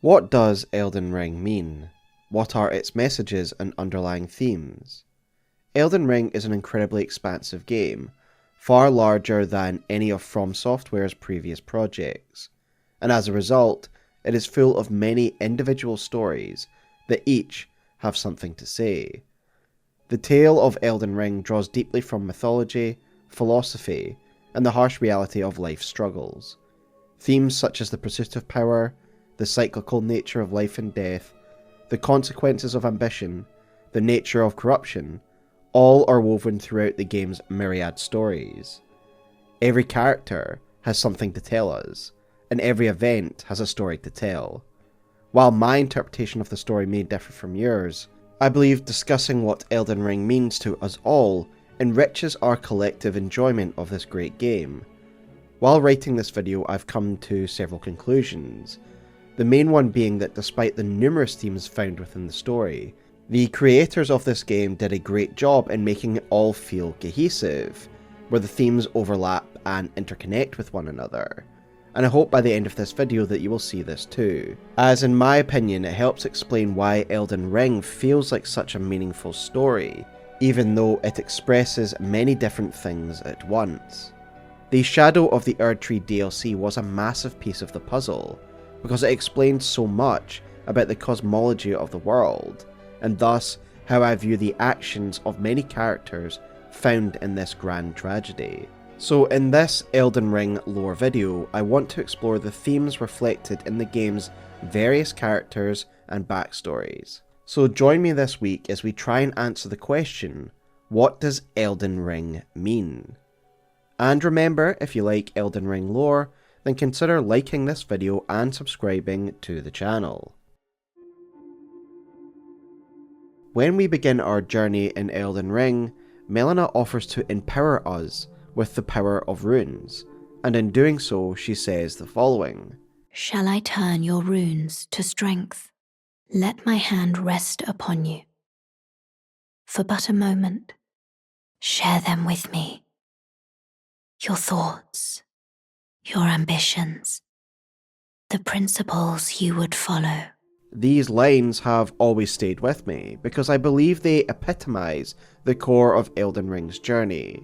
What does Elden Ring mean? What are its messages and underlying themes? Elden Ring is an incredibly expansive game, far larger than any of FromSoftware's previous projects, and as a result, it is full of many individual stories that each have something to say. The tale of Elden Ring draws deeply from mythology, philosophy, and the harsh reality of life's struggles. Themes such as the pursuit of power, the cyclical nature of life and death, the consequences of ambition, the nature of corruption, all are woven throughout the game's myriad stories. Every character has something to tell us, and every event has a story to tell. While my interpretation of the story may differ from yours, I believe discussing what Elden Ring means to us all enriches our collective enjoyment of this great game. While writing this video, I've come to several conclusions, the main one being that despite the numerous themes found within the story, the creators of this game did a great job in making it all feel cohesive, where the themes overlap and interconnect with one another. And I hope by the end of this video that you will see this too, as in my opinion it helps explain why Elden Ring feels like such a meaningful story, even though it expresses many different things at once. The Shadow of the Erdtree DLC was a massive piece of the puzzle, because it explained so much about the cosmology of the world, and thus how I view the actions of many characters found in this grand tragedy. So in this Elden Ring lore video, I want to explore the themes reflected in the game's various characters and backstories. So join me this week as we try and answer the question, what does Elden Ring mean? And remember, if you like Elden Ring lore, then consider liking this video and subscribing to the channel. When we begin our journey in Elden Ring, Melina offers to empower us with the power of runes, and in doing so she says the following. Shall I turn your runes to strength? Let my hand rest upon you. For but a moment, share them with me. Your thoughts, your ambitions, the principles you would follow. These lines have always stayed with me, because I believe they epitomise the core of Elden Ring's journey.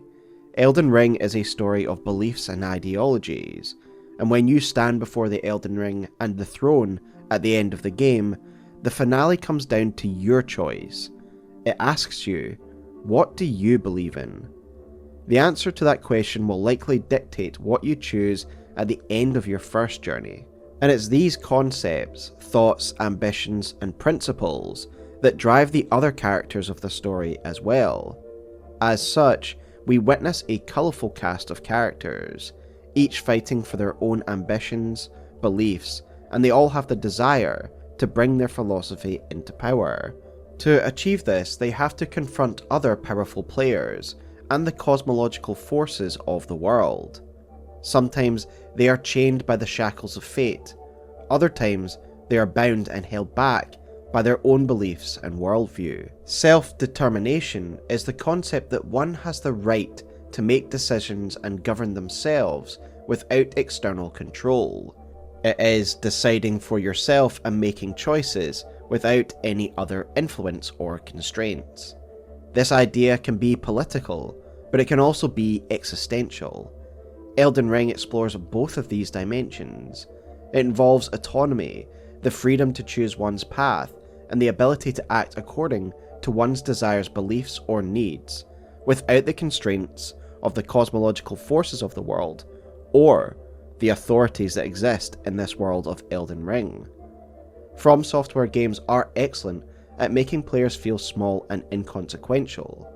Elden Ring is a story of beliefs and ideologies, and when you stand before the Elden Ring and the throne at the end of the game, the finale comes down to your choice. It asks you, what do you believe in? The answer to that question will likely dictate what you choose at the end of your first journey. And it's these concepts, thoughts, ambitions, and principles that drive the other characters of the story as well. As such, we witness a colourful cast of characters, each fighting for their own ambitions, beliefs, and they all have the desire to bring their philosophy into power. To achieve this, they have to confront other powerful players and the cosmological forces of the world. Sometimes they are chained by the shackles of fate, other times they are bound and held back by their own beliefs and worldview. Self-determination is the concept that one has the right to make decisions and govern themselves without external control. It is deciding for yourself and making choices without any other influence or constraints. This idea can be political, but it can also be existential. Elden Ring explores both of these dimensions. It involves autonomy, the freedom to choose one's path, and the ability to act according to one's desires, beliefs, or needs, without the constraints of the cosmological forces of the world, or the authorities that exist in this world of Elden Ring. FromSoftware games are excellent at making players feel small and inconsequential.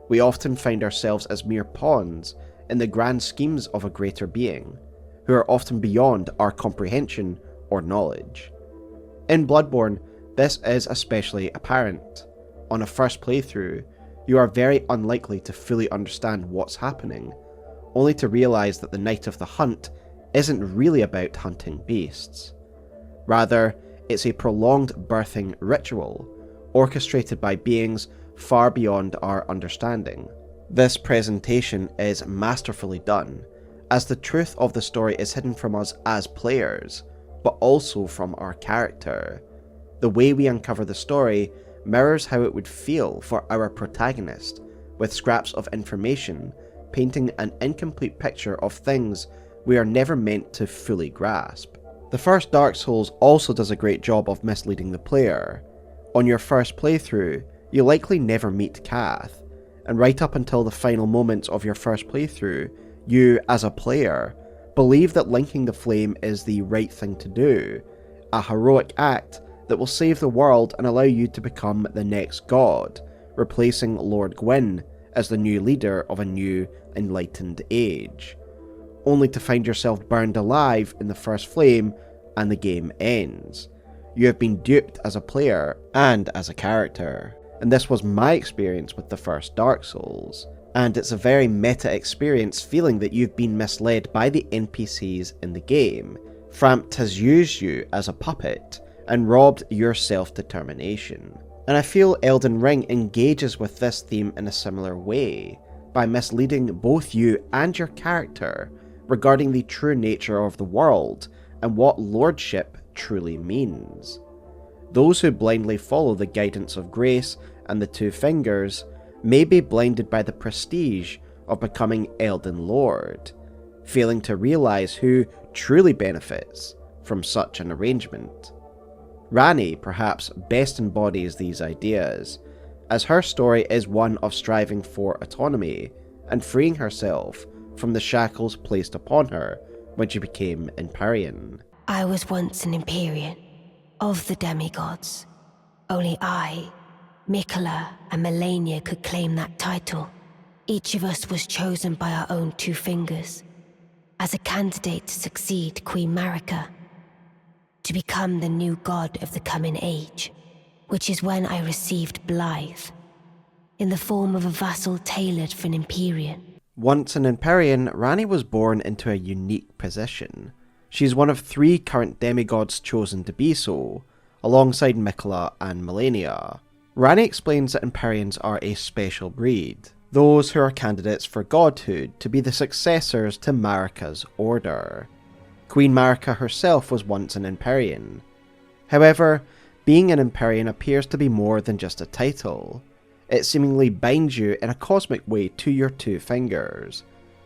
We often find ourselves as mere pawns in the grand schemes of a greater being, who are often beyond our comprehension or knowledge. In Bloodborne, this is especially apparent. On a first playthrough, you are very unlikely to fully understand what's happening, only to realise that the night of the hunt isn't really about hunting beasts. Rather, it's a prolonged birthing ritual, orchestrated by beings far beyond our understanding. This presentation is masterfully done, as the truth of the story is hidden from us as players, but also from our character. The way we uncover the story mirrors how it would feel for our protagonist, with scraps of information painting an incomplete picture of things we are never meant to fully grasp. The first Dark Souls also does a great job of misleading the player. On your first playthrough, you likely never meet Kath, and right up until the final moments of your first playthrough, you, as a player, believe that linking the flame is the right thing to do, a heroic act that will save the world and allow you to become the next god, replacing Lord Gwyn as the new leader of a new enlightened age, only to find yourself burned alive in the first flame and the game ends. You have been duped as a player and as a character, and this was my experience with the first Dark Souls, and it's a very meta experience feeling that you've been misled by the NPCs in the game. Frampt has used you as a puppet and robbed your self-determination. And I feel Elden Ring engages with this theme in a similar way, by misleading both you and your character regarding the true nature of the world and what lordship truly means. Those who blindly follow the guidance of grace and the two fingers may be blinded by the prestige of becoming Elden Lord, failing to realise who truly benefits from such an arrangement. Ranni perhaps best embodies these ideas, as her story is one of striving for autonomy and freeing herself from the shackles placed upon her when she became Empyrean. I was once an Empyrean, of the demigods. Only I, Miquella, and Melania could claim that title. Each of us was chosen by our own two fingers, as a candidate to succeed Queen Marika, to become the new god of the coming age, which is when I received Blythe, in the form of a vassal tailored for an Empyrean. Once an Empyrean, Ranni was born into a unique position. She's one of 3 current demigods chosen to be so, alongside Miquella and Melania. Ranni explains that Empyreans are a special breed, those who are candidates for godhood to be the successors to Marika's order. Queen Marika herself was once an Empyrean. However, being an Empyrean appears to be more than just a title. It seemingly binds you in a cosmic way to your two fingers,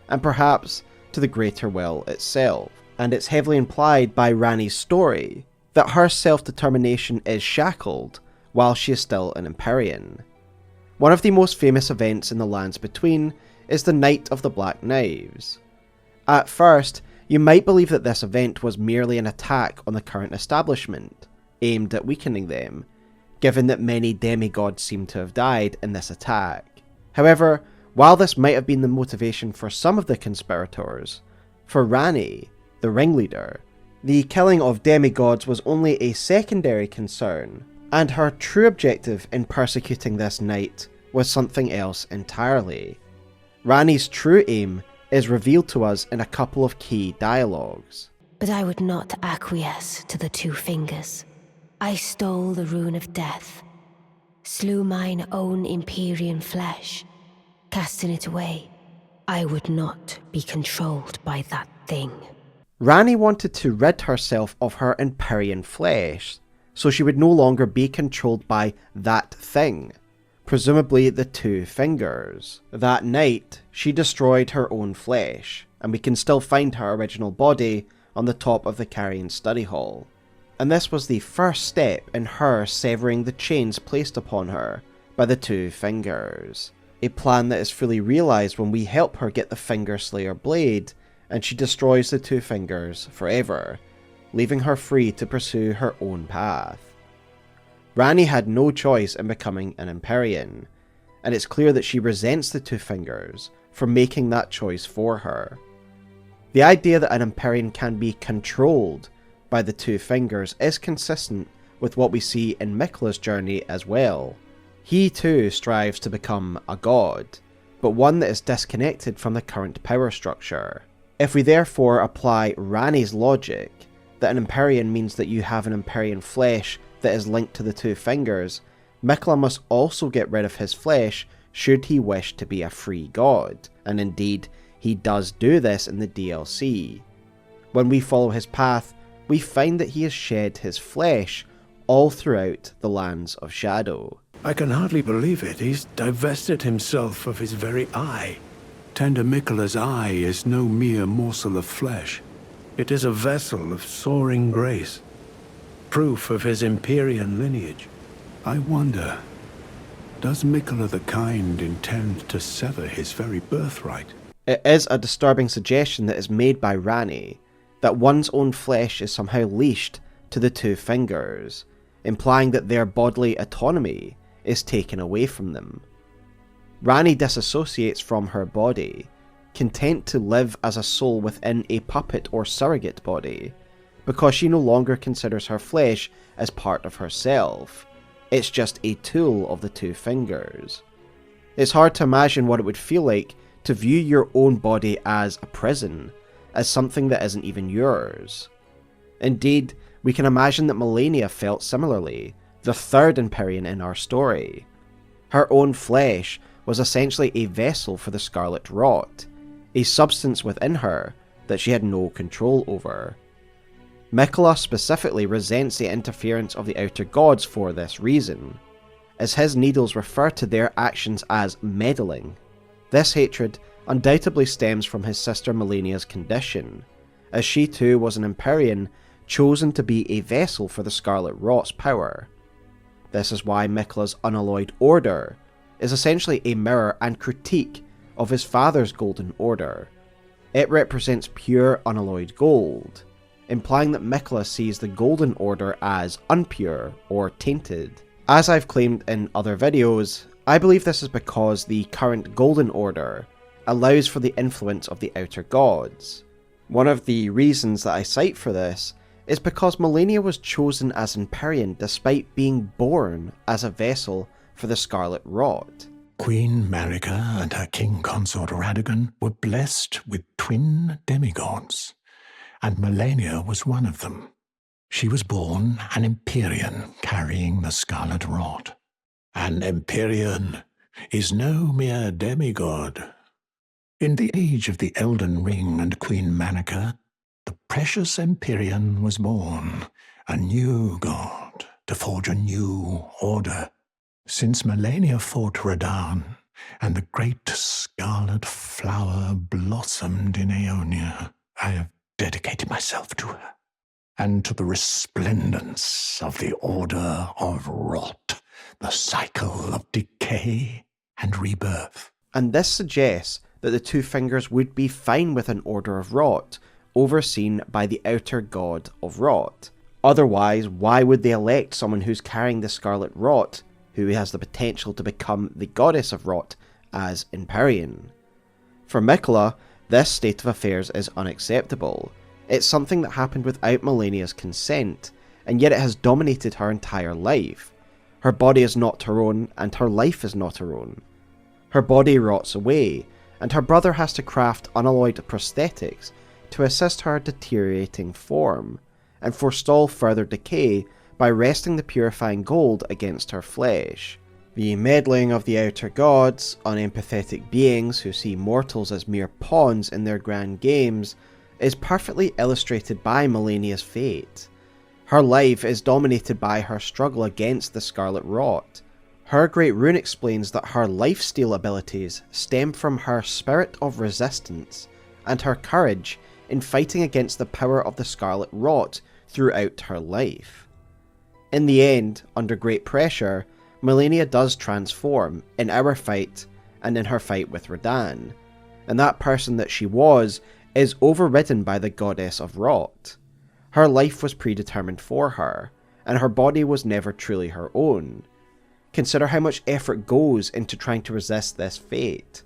and perhaps to the greater will itself. And it's heavily implied by Ranni's story that her self-determination is shackled while she is still an Empyrean. One of the most famous events in the Lands Between is the Night of the Black Knives. At first, you might believe that this event was merely an attack on the current establishment, aimed at weakening them, given that many demigods seem to have died in this attack. However, while this might have been the motivation for some of the conspirators, for Ranni, the ringleader, the killing of demigods was only a secondary concern, and her true objective in persecuting this knight was something else entirely. Ranni's true aim is revealed to us in a couple of key dialogues. But I would not acquiesce to the two fingers. I stole the rune of death, slew mine own Empyrean flesh, casting it away. I would not be controlled by that thing. Ranni wanted to rid herself of her Empyrean flesh, so she would no longer be controlled by that thing, presumably the two fingers. That night, she destroyed her own flesh, and we can still find her original body on the top of the Carrion study hall. And this was the first step in her severing the chains placed upon her by the two fingers. A plan that is fully realised when we help her get the Finger Slayer blade, and she destroys the two fingers forever, leaving her free to pursue her own path. Ranni had no choice in becoming an Empyrean, and it's clear that she resents the two fingers for making that choice for her. The idea that an Empyrean can be controlled by the two fingers is consistent with what we see in Miquella's journey as well. He too strives to become a god, but one that is disconnected from the current power structure. If we therefore apply Ranni's logic, that an Empyrean means that you have an Empyrean flesh that is linked to the two fingers, Miquella must also get rid of his flesh should he wish to be a free god, and indeed, he does do this in the DLC. When we follow his path, we find that he has shed his flesh all throughout the lands of shadow. I can hardly believe it. He's divested himself of his very eye. Tender Miquella's eye is no mere morsel of flesh. It is a vessel of soaring grace, proof of his Empyrean lineage. I wonder, does Miquella the Kind intend to sever his very birthright? It is a disturbing suggestion that is made by Ranni, that one's own flesh is somehow leashed to the two fingers, implying that their bodily autonomy is taken away from them. Ranni disassociates from her body, content to live as a soul within a puppet or surrogate body, because she no longer considers her flesh as part of herself. It's just a tool of the two fingers. It's hard to imagine what it would feel like to view your own body as a prison, as something that isn't even yours. Indeed, we can imagine that Malenia felt similarly, the third Empyrean in our story. Her own flesh was essentially a vessel for the Scarlet Rot, a substance within her that she had no control over. Miquella specifically resents the interference of the Outer Gods for this reason, as his needles refer to their actions as meddling. This hatred undoubtedly stems from his sister Malenia's condition, as she too was an Empyrean chosen to be a vessel for the Scarlet Rot's power. This is why Miquella's unalloyed order is essentially a mirror and critique of his father's Golden Order. It represents pure unalloyed gold, implying that Miquella sees the Golden Order as unpure or tainted. As I've claimed in other videos, I believe this is because the current Golden Order allows for the influence of the Outer Gods. One of the reasons that I cite for this is because Malenia was chosen as Empyrean despite being born as a vessel for the Scarlet Rot. Queen Marika and her king consort Radagon were blessed with twin demigods, and Malenia was one of them. She was born an Empyrean carrying the Scarlet Rot. An Empyrean is no mere demigod. In the age of the Elden Ring and Queen Marika, the precious Empyrean was born, a new god, to forge a new order. Since Malenia fought Radahn, and the great scarlet flower blossomed in Aeonia, I have dedicated myself to her, and to the resplendence of the Order of Rot, the cycle of decay and rebirth. And this suggests that the two fingers would be fine with an Order of Rot, overseen by the Outer God of Rot. Otherwise, why would they elect someone who's carrying the Scarlet Rot, who has the potential to become the Goddess of Rot, as Empyrean? For Miquella, this state of affairs is unacceptable. It's something that happened without Malenia's consent, and yet it has dominated her entire life. Her body is not her own, and her life is not her own. Her body rots away, and her brother has to craft unalloyed prosthetics to assist her deteriorating form, and forestall further decay by resting the purifying gold against her flesh. The meddling of the Outer Gods, unempathetic beings who see mortals as mere pawns in their grand games, is perfectly illustrated by Malenia's fate. Her life is dominated by her struggle against the Scarlet Rot. Her Great Rune explains that her lifesteal abilities stem from her spirit of resistance and her courage in fighting against the power of the Scarlet Rot throughout her life. In the end, under great pressure, Malenia does transform in our fight and in her fight with Radahn, and that person that she was is overridden by the Goddess of Rot. Her life was predetermined for her, and her body was never truly her own. Consider how much effort goes into trying to resist this fate.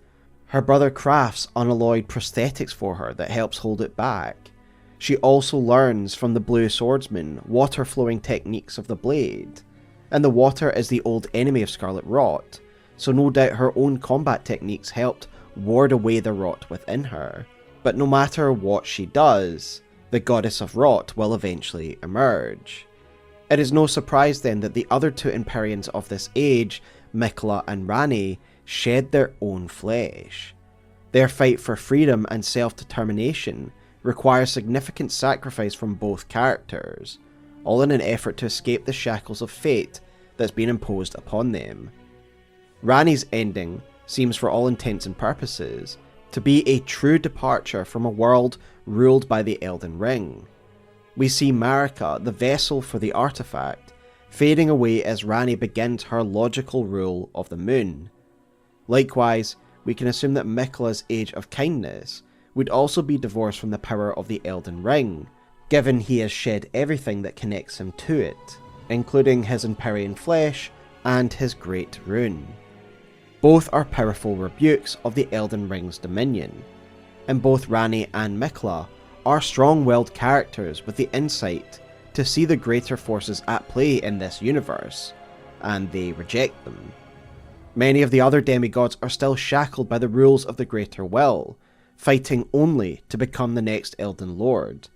Her brother crafts unalloyed prosthetics for her that helps hold it back. She also learns from the Blue Swordsman water-flowing techniques of the blade, and the water is the old enemy of Scarlet Rot, so no doubt her own combat techniques helped ward away the rot within her. But no matter what she does, the Goddess of Rot will eventually emerge. It is no surprise then that the other two Empyreans of this age, Miquella and Ranni, shed their own flesh. Their fight for freedom and self-determination requires significant sacrifice from both characters, all in an effort to escape the shackles of fate that's been imposed upon them. Ranni's ending seems, for all intents and purposes, to be a true departure from a world ruled by the Elden Ring. We see Marika, the vessel for the artifact, fading away as Ranni begins her logical rule of the moon. Likewise, we can assume that Miquella's Age of Kindness would also be divorced from the power of the Elden Ring, given he has shed everything that connects him to it, including his Empyrean flesh and his Great Rune. Both are powerful rebukes of the Elden Ring's dominion, and both Ranni and Miquella are strong-willed characters with the insight to see the greater forces at play in this universe, and they reject them. Many of the other demigods are still shackled by the rules of the greater will, fighting only to become the next Elden Lord,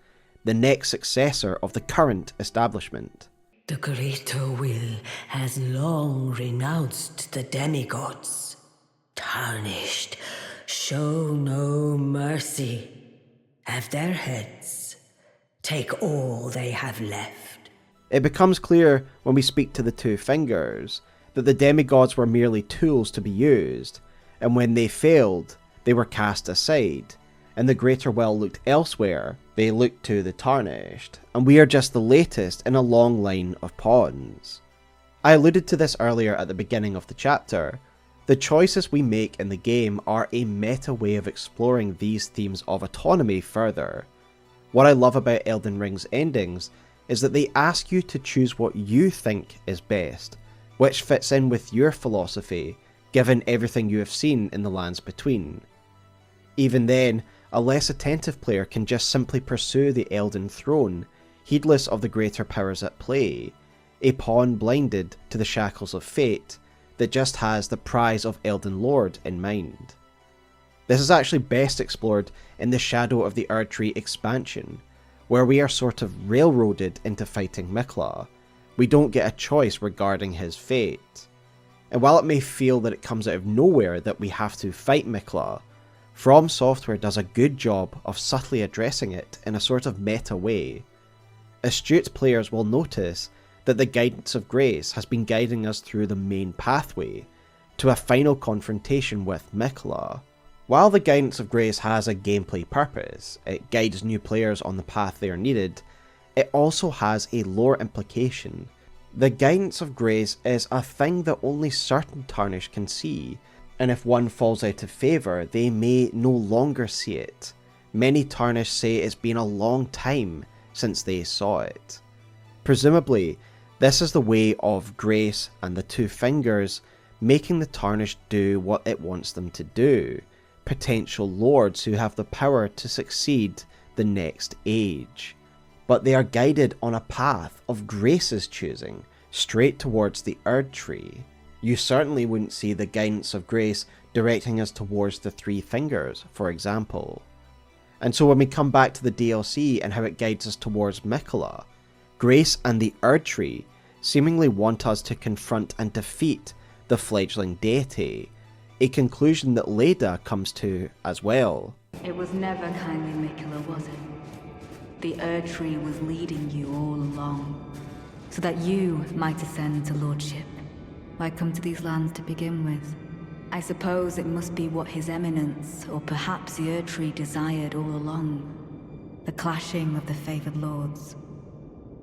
the next successor of the current establishment. The greater will has long renounced the demigods. Tarnished, show no mercy. Have their heads. Take all they have left. It becomes clear when we speak to the Two Fingers that the demigods were merely tools to be used, and when they failed, they were cast aside, and the greater will looked elsewhere. They looked to the Tarnished, and we are just the latest in a long line of pawns. I alluded to this earlier at the beginning of the chapter. The choices we make in the game are a meta way of exploring these themes of autonomy further. What I love about Elden Ring's endings is that they ask you to choose what you think is best, which fits in with your philosophy, given everything you have seen in the lands between. Even then, a less attentive player can just simply pursue the Elden Throne, heedless of the greater powers at play, a pawn blinded to the shackles of fate that just has the prize of Elden Lord in mind. This is actually best explored in the Shadow of the Erdtree expansion, where we are sort of railroaded into fighting Miquella. We don't get a choice regarding his fate. And while it may feel that it comes out of nowhere that we have to fight Miquella, FromSoftware does a good job of subtly addressing it in a sort of meta way. Astute players will notice that the guidance of grace has been guiding us through the main pathway to a final confrontation with Miquella. While the guidance of grace has a gameplay purpose, it guides new players on the path they are needed, it also has a lore implication. The guidance of grace is a thing that only certain Tarnished can see, and if one falls out of favour, they may no longer see it. Many Tarnished say it's been a long time since they saw it. Presumably, this is the way of grace and the Two Fingers making the Tarnished do what it wants them to do, potential lords who have the power to succeed the next age. But they are guided on a path of grace's choosing, straight towards the Erdtree. You certainly wouldn't see the guidance of grace directing us towards the Three Fingers, for example. And so when we come back to the DLC and how it guides us towards Miquella, grace and the Erdtree seemingly want us to confront and defeat the fledgling deity, a conclusion that Leda comes to as well. It was never kindly Miquella, was it? The Erdtree was leading you all along, so that you might ascend to lordship. Why come to these lands to begin with? I suppose it must be what His Eminence, or perhaps the Erdtree, desired all along. The clashing of the favoured lords,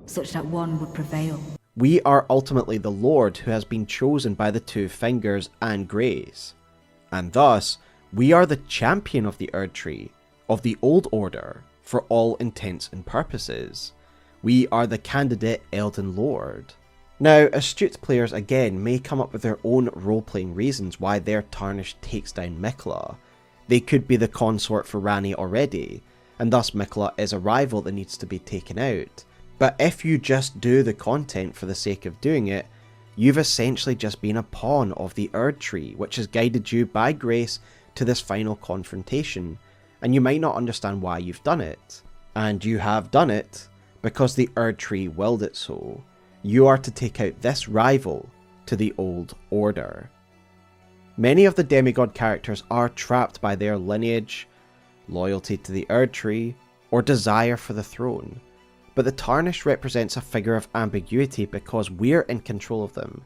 such that one would prevail. We are ultimately the Lord who has been chosen by the Two Fingers and grace. And thus, we are the champion of the Erdtree, of the Old Order, for all intents and purposes. We are the candidate Elden Lord. Now, astute players again may come up with their own role-playing reasons why their Tarnished takes down Miquella. They could be the consort for Ranni already, and thus Miquella is a rival that needs to be taken out. But if you just do the content for the sake of doing it, you've essentially just been a pawn of the Erdtree, which has guided you by grace to this final confrontation, and you might not understand why you've done it. And you have done it because the Erdtree willed it so. You are to take out this rival to the Old Order. Many of the demigod characters are trapped by their lineage, loyalty to the Erdtree, or desire for the throne, but the Tarnished represents a figure of ambiguity because we're in control of them.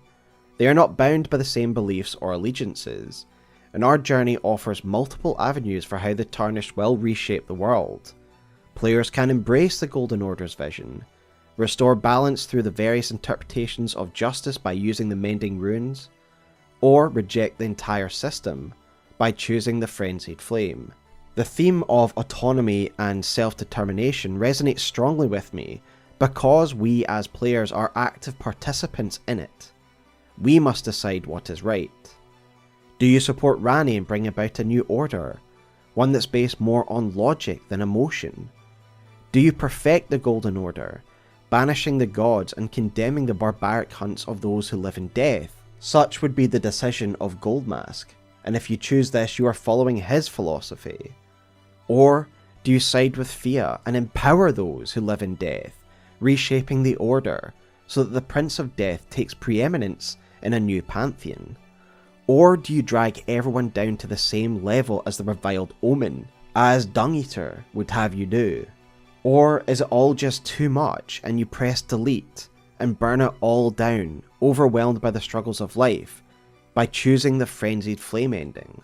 They are not bound by the same beliefs or allegiances, and our journey offers multiple avenues for how the Tarnished will reshape the world. Players can embrace the Golden Order's vision, restore balance through the various interpretations of justice by using the Mending Runes, or reject the entire system by choosing the Frenzied Flame. The theme of autonomy and self-determination resonates strongly with me because we as players are active participants in it. We must decide what is right. Do you support Ranni and bring about a new order, one that's based more on logic than emotion? Do you perfect the Golden Order, banishing the gods and condemning the barbaric hunts of those who live in death? Such would be the decision of Goldmask, and if you choose this, you are following his philosophy. Or do you side with Fia and empower those who live in death, reshaping the Order so that the Prince of Death takes preeminence in a new pantheon? Or do you drag everyone down to the same level as the reviled Omen, as Dung Eater would have you do? Or is it all just too much and you press delete and burn it all down, overwhelmed by the struggles of life, by choosing the Frenzied Flame ending?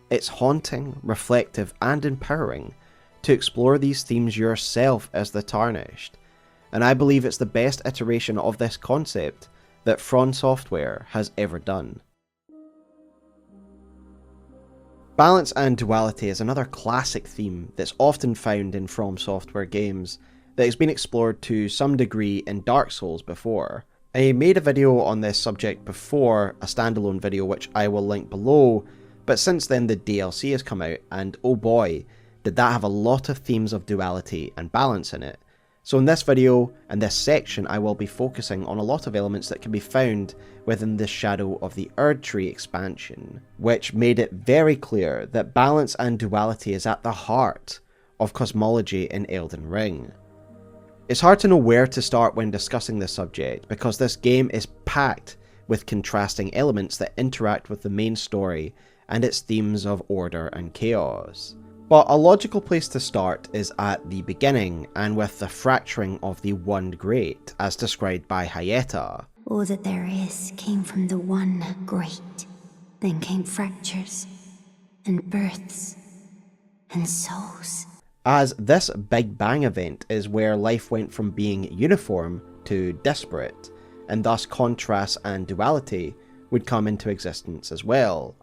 It's haunting, reflective, and empowering to explore these themes yourself as the Tarnished, and I believe it's the best iteration of this concept that FromSoftware has ever done. Balance and duality is another classic theme that's often found in FromSoftware games that has been explored to some degree in Dark Souls before. I made a video on this subject before, a standalone video which I will link below, but since then the DLC has come out, and oh boy, did that have a lot of themes of duality and balance in it. So in this video and this section I will be focusing on a lot of elements that can be found within the Shadow of the Erdtree expansion, which made it very clear that balance and duality is at the heart of cosmology in Elden Ring. It's hard to know where to start when discussing this subject because this game is packed with contrasting elements that interact with the main story and its themes of order and chaos. But a logical place to start is at the beginning, and with the fracturing of the One Great, as described by Hayeta. All that there is came from the One Great. Then came fractures, and births, and souls. As this Big Bang event is where life went from being uniform to disparate, and thus contrast and duality would come into existence as well.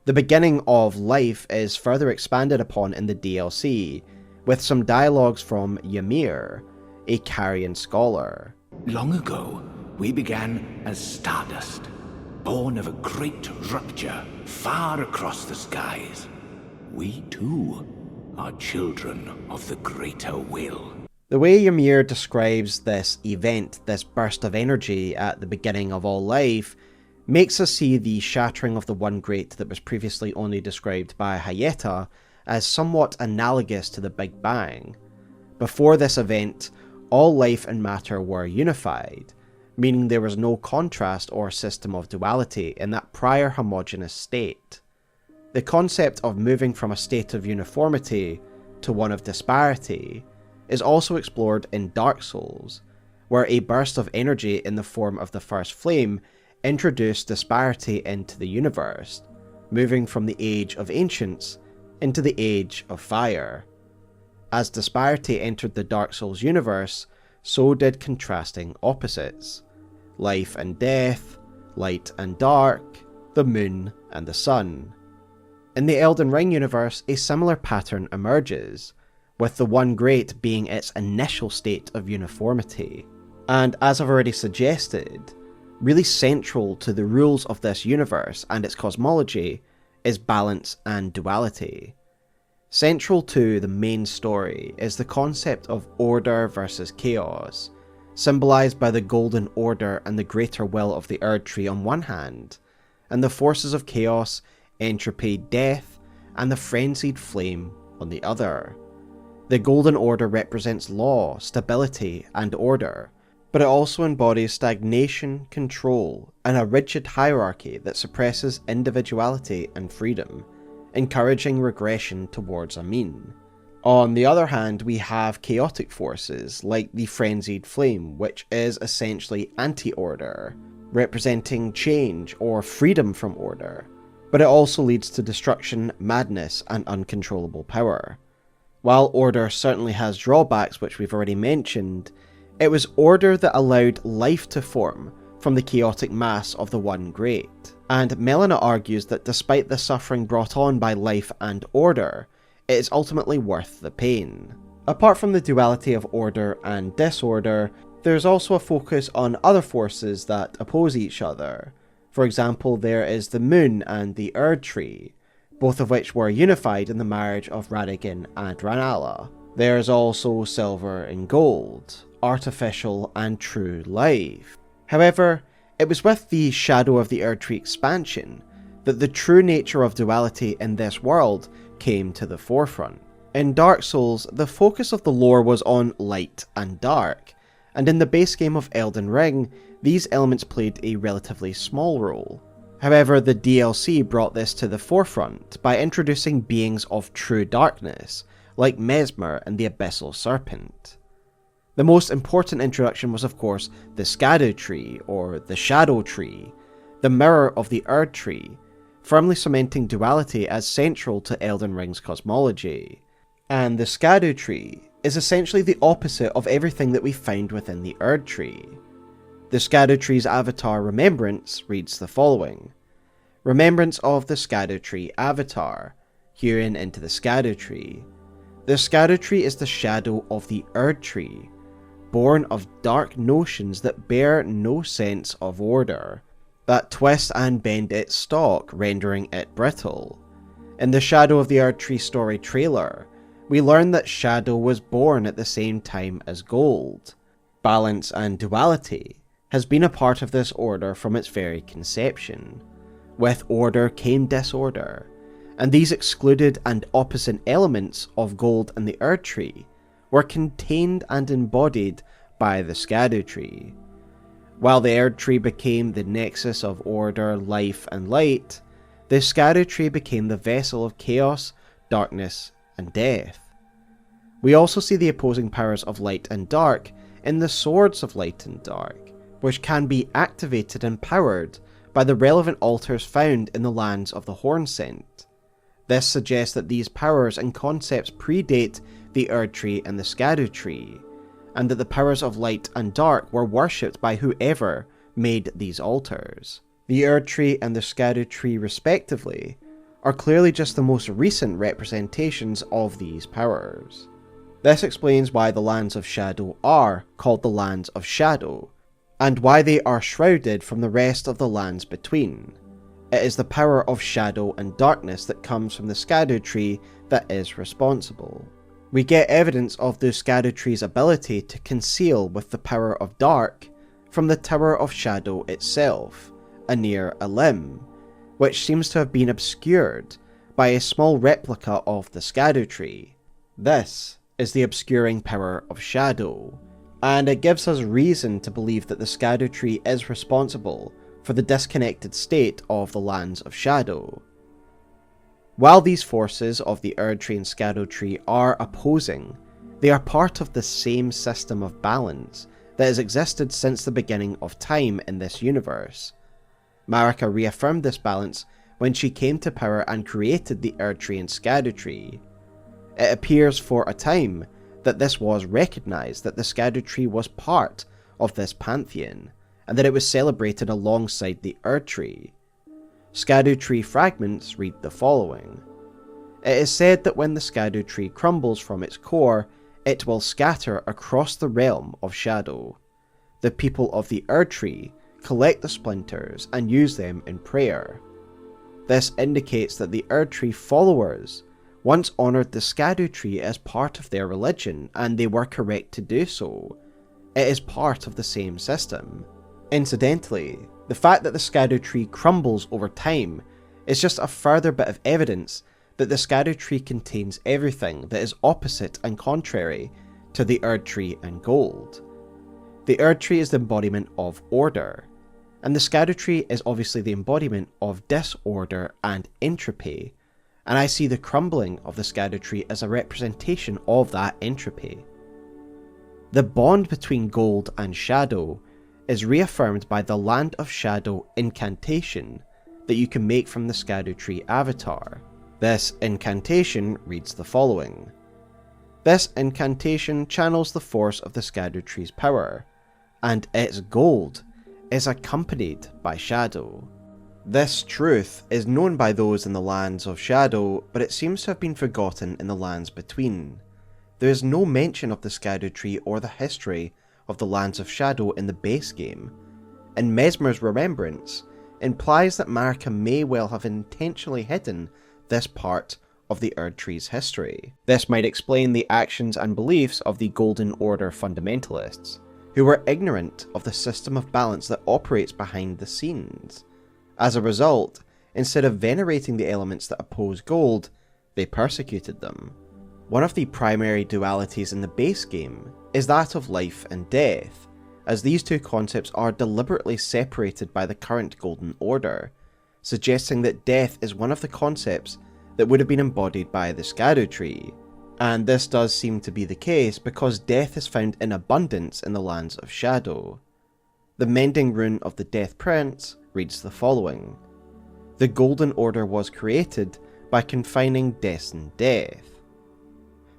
The beginning of life is further expanded upon in the DLC, with some dialogues from Ymir, a Carian scholar. Long ago, we began as stardust, born of a great rupture far across the skies. We too are children of the greater will. The way Ymir describes this event, this burst of energy at the beginning of all life, makes us see the shattering of the One Great that was previously only described by Hayeta as somewhat analogous to the Big Bang. Before this event, all life and matter were unified, meaning there was no contrast or system of duality in that prior homogeneous state. The concept of moving from a state of uniformity to one of disparity is also explored in Dark Souls, where a burst of energy in the form of the First Flame introduced disparity into the universe, moving from the Age of Ancients into the Age of Fire. As disparity entered the Dark Souls universe, so did contrasting opposites. Life and death, light and dark, the moon and the sun. In the Elden Ring universe, a similar pattern emerges, with the One Great being its initial state of uniformity. And as I've already suggested, really central to the rules of this universe and its cosmology is balance and duality. Central to the main story is the concept of order versus chaos, symbolised by the Golden Order and the greater will of the Erdtree on one hand, and the forces of chaos, entropy, death, and the Frenzied Flame on the other. The Golden Order represents law, stability, and order, but it also embodies stagnation, control, and a rigid hierarchy that suppresses individuality and freedom, encouraging regression towards a mean. On the other hand, we have chaotic forces like the Frenzied Flame, which is essentially anti-order, representing change or freedom from order, but it also leads to destruction, madness, and uncontrollable power. While order certainly has drawbacks, which we've already mentioned, it was order that allowed life to form from the chaotic mass of the One Great. And Melina argues that despite the suffering brought on by life and order, it is ultimately worth the pain. Apart from the duality of order and disorder, there's also a focus on other forces that oppose each other. For example, there is the moon and the Erdtree, both of which were unified in the marriage of Radagon and Ranala. There is also silver and gold, artificial and true life. However, it was with the Shadow of the Erdtree expansion that the true nature of duality in this world came to the forefront. In Dark Souls, the focus of the lore was on light and dark, and in the base game of Elden Ring, these elements played a relatively small role. However, the DLC brought this to the forefront by introducing beings of true darkness, like Mesmer and the Abyssal Serpent. The most important introduction was of course the Skadu Tree, or the Shadow Tree, the mirror of the Erdtree, firmly cementing duality as central to Elden Ring's cosmology. And the Skadu Tree is essentially the opposite of everything that we found within the Erdtree. The Skadu Tree's avatar Remembrance reads the following: Remembrance of the Skadu Tree avatar, hewn into the Skadu Tree. The Skadu Tree is the shadow of the Erdtree, born of dark notions that bear no sense of order, that twist and bend its stalk, rendering it brittle. In the Shadow of the Erdtree story trailer, we learn that Shadow was born at the same time as Gold. Balance and duality has been a part of this order from its very conception. With order came disorder, and these excluded and opposite elements of Gold and the Erdtree were contained and embodied by the Skadu Tree. While the Erdtree became the nexus of order, life, and light, the Skadu Tree became the vessel of chaos, darkness, and death. We also see the opposing powers of light and dark in the Swords of Light and Dark, which can be activated and powered by the relevant altars found in the lands of the Hornsent. This suggests that these powers and concepts predate the Erdtree and the Skadu Tree, and that the powers of light and dark were worshipped by whoever made these altars. The Erdtree and the Skadu Tree respectively are clearly just the most recent representations of these powers. This explains why the Lands of Shadow are called the Lands of Shadow, and why they are shrouded from the rest of the lands between. It is the power of shadow and darkness that comes from the Skadu Tree that is responsible. We get evidence of the Skadu Tree's ability to conceal with the power of dark from the Tower of Shadow itself, Anir Elim, which seems to have been obscured by a small replica of the Skadu Tree. This is the obscuring power of shadow, and it gives us reason to believe that the Skadu Tree is responsible for the disconnected state of the Lands of Shadow. While these forces of the Erdtree and Skadu Tree are opposing, they are part of the same system of balance that has existed since the beginning of time in this universe. Marika reaffirmed this balance when she came to power and created the Erdtree and Skadu Tree. It appears for a time that this was recognised that the Skadu Tree was part of this pantheon, and that it was celebrated alongside the Erdtree. Skadu Tree fragments read the following: It is said that when the Skadu Tree crumbles from its core, it will scatter across the realm of shadow. The people of the Erdtree collect the splinters and use them in prayer. This indicates that the Erdtree followers once honoured the Skadu Tree as part of their religion, and they were correct to do so. It is part of the same system. Incidentally, the fact that the Skadu Tree crumbles over time is just a further bit of evidence that the Skadu Tree contains everything that is opposite and contrary to the Erdtree and Gold. The Erdtree is the embodiment of order, and the Skadu Tree is obviously the embodiment of disorder and entropy, and I see the crumbling of the Shadow Tree as a representation of that entropy. The bond between gold and shadow is reaffirmed by the Land of Shadow incantation that you can make from the Shadow Tree avatar. This incantation reads the following. This incantation channels the force of the Shadow Tree's power, and its gold is accompanied by shadow. This truth is known by those in the Lands of Shadow, but it seems to have been forgotten in the lands between. There is no mention of the Shadow Tree or the history of the Lands of Shadow in the base game, and Mesmer's remembrance implies that Marika may well have intentionally hidden this part of the Erdtree's history. This might explain the actions and beliefs of the Golden Order fundamentalists, who were ignorant of the system of balance that operates behind the scenes. As a result, instead of venerating the elements that oppose gold, they persecuted them. One of the primary dualities in the base game is that of life and death, as these two concepts are deliberately separated by the current Golden Order, suggesting that death is one of the concepts that would have been embodied by the Shadow Tree. And this does seem to be the case because death is found in abundance in the Lands of Shadow. The mending rune of the Death Prince reads the following. The Golden Order was created by confining destined death.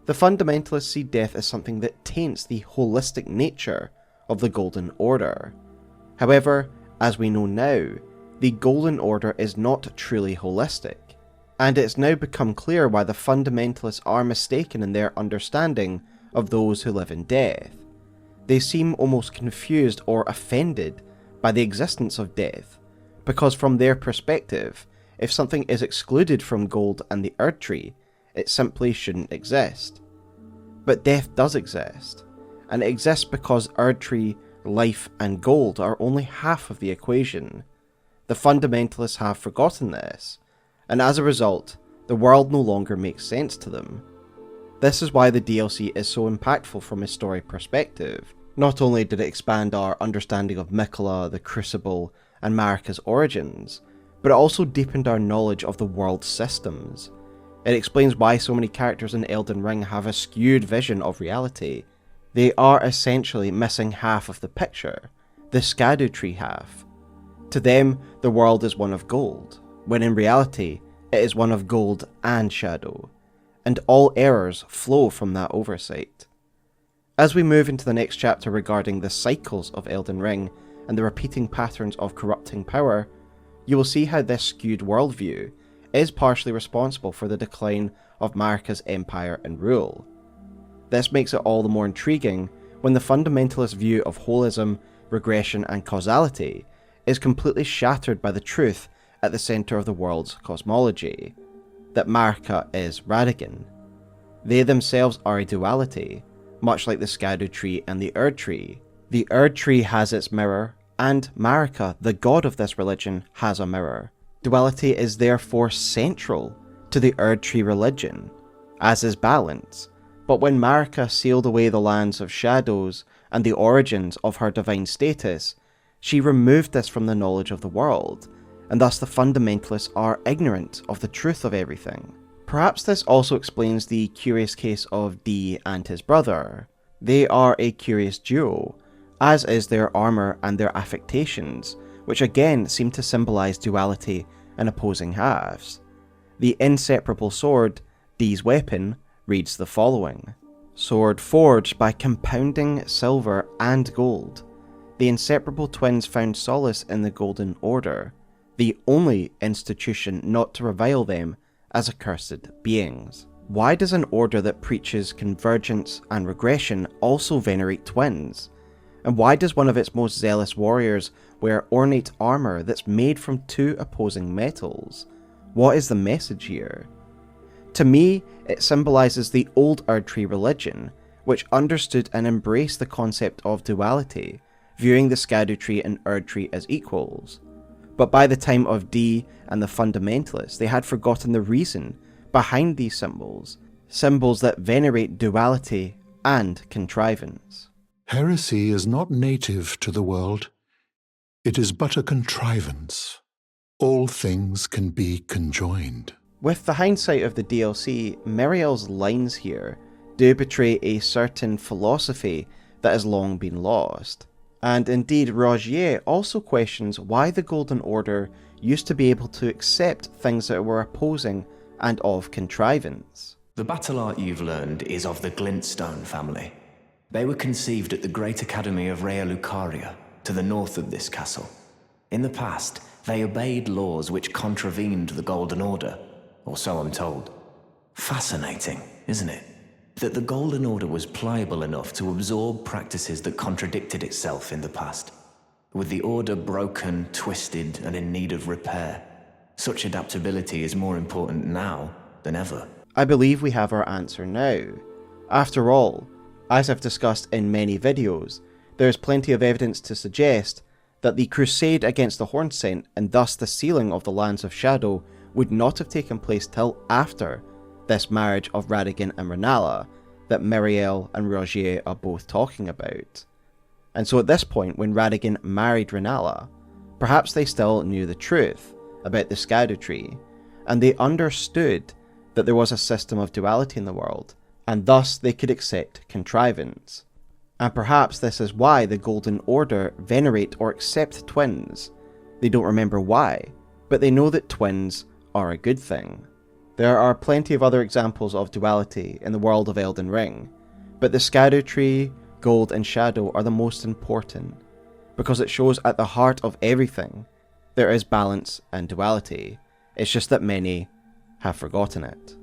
The fundamentalists see death as something that taints the holistic nature of the Golden Order. However, as we know now, the Golden Order is not truly holistic, and it's now become clear why the fundamentalists are mistaken in their understanding of those who live in death. They seem almost confused or offended by the existence of death, because from their perspective, if something is excluded from gold and the Erdtree, it simply shouldn't exist. But death does exist, and it exists because Erdtree, life, and gold are only half of the equation. The fundamentalists have forgotten this, and as a result, the world no longer makes sense to them. This is why the DLC is so impactful from a story perspective. Not only did it expand our understanding of Miquella, the Crucible, and Marika's origins, but it also deepened our knowledge of the world's systems. It explains why so many characters in Elden Ring have a skewed vision of reality. They are essentially missing half of the picture, the Shadow Tree half. To them, the world is one of gold, when in reality, it is one of gold and shadow, and all errors flow from that oversight. As we move into the next chapter regarding the cycles of Elden Ring and the repeating patterns of corrupting power, you will see how this skewed worldview is partially responsible for the decline of Marika's empire and rule. This makes it all the more intriguing when the fundamentalist view of holism, regression, and causality is completely shattered by the truth at the centre of the world's cosmology, that Marika is Radagon. They themselves are a duality, much like the Shadow Tree and the Erdtree. The Erdtree has its mirror, and Marika, the god of this religion, has a mirror. Duality is therefore central to the Erdtree religion, as is balance, but when Marika sealed away the Lands of Shadows and the origins of her divine status, she removed this from the knowledge of the world, and thus the fundamentalists are ignorant of the truth of everything. Perhaps this also explains the curious case of Dee and his brother. They are a curious duo, as is their armour and their affectations, which again seem to symbolise duality and opposing halves. The inseparable sword, Dee's weapon, reads the following. Sword forged by compounding silver and gold. The inseparable twins found solace in the Golden Order, the only institution not to revile them as accursed beings. Why does an order that preaches convergence and regression also venerate twins? And why does one of its most zealous warriors wear ornate armour that's made from two opposing metals? What is the message here? To me, it symbolises the old Erdtree religion, which understood and embraced the concept of duality, viewing the Shadow Tree and Erdtree as equals. But by the time of Dee and the fundamentalists, they had forgotten the reason behind these symbols that venerate duality and contrivance. Heresy is not native to the world. It is but a contrivance. All things can be conjoined. With the hindsight of the DLC, Miriel's lines here do betray a certain philosophy that has long been lost. And indeed, Rogier also questions why the Golden Order used to be able to accept things that were opposing and of contrivance. The battle art you've learned is of the Glintstone family. They were conceived at the Great Academy of Rea Lucaria, to the north of this castle. In the past, they obeyed laws which contravened the Golden Order, or so I'm told. Fascinating, isn't it? That the Golden Order was pliable enough to absorb practices that contradicted itself in the past. With the Order broken, twisted, and in need of repair, such adaptability is more important now than ever. I believe we have our answer now. After all, as I've discussed in many videos, there is plenty of evidence to suggest that the crusade against the Hornsent and thus the sealing of the Lands of Shadow would not have taken place till after this marriage of Radagon and Rennala that Miriel and Rogier are both talking about. And so at this point, when Radagon married Rennala, perhaps they still knew the truth about the Erdtree, and they understood that there was a system of duality in the world, and thus they could accept contrivance. And perhaps this is why the Golden Order venerate or accept twins. They don't remember why, but they know that twins are a good thing. There are plenty of other examples of duality in the world of Elden Ring, but the Erdtree, Gold and Shadow are the most important, because it shows at the heart of everything there is balance and duality. It's just that many have forgotten it.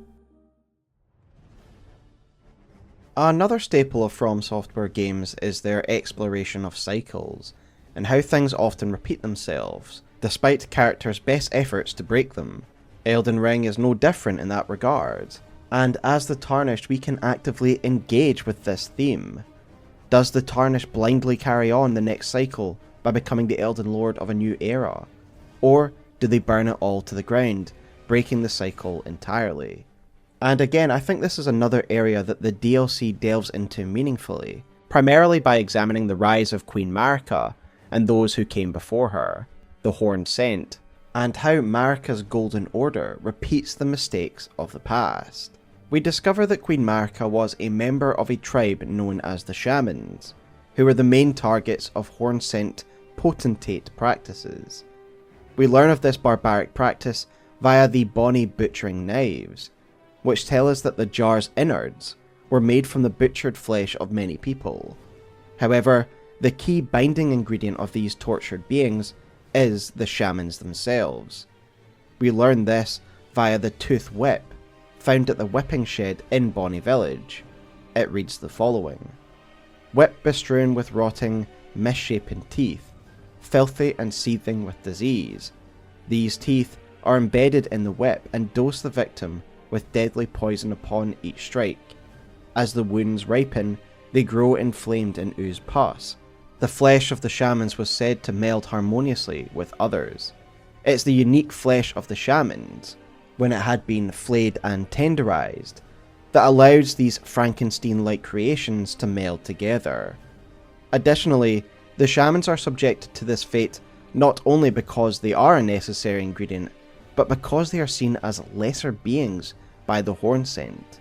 Another staple of FromSoftware games is their exploration of cycles, and how things often repeat themselves, despite characters' best efforts to break them. Elden Ring is no different in that regard, and as the Tarnished we can actively engage with this theme. Does the Tarnished blindly carry on the next cycle by becoming the Elden Lord of a new era? Or do they burn it all to the ground, breaking the cycle entirely? And again, I think this is another area that the DLC delves into meaningfully, primarily by examining the rise of Queen Marika and those who came before her, the Hornsent, and how Marika's Golden Order repeats the mistakes of the past. We discover that Queen Marika was a member of a tribe known as the Shamans, who were the main targets of Hornsent potentate practices. We learn of this barbaric practice via the Bonnie butchering knives, which tell us that the jar's innards were made from the butchered flesh of many people. However, the key binding ingredient of these tortured beings is the shamans themselves. We learn this via the tooth whip, found at the whipping shed in Bonnie Village. It reads the following: "Whip bestrewn with rotting, misshapen teeth, filthy and seething with disease. These teeth are embedded in the whip and dose the victim with deadly poison upon each strike. As the wounds ripen, they grow inflamed and ooze pus. The flesh of the shamans was said to meld harmoniously with others. It's the unique flesh of the shamans, when it had been flayed and tenderized, that allows these Frankenstein-like creations to meld together. Additionally, the shamans are subjected to this fate not only because they are a necessary ingredient, but because they are seen as lesser beings by the Hornsent.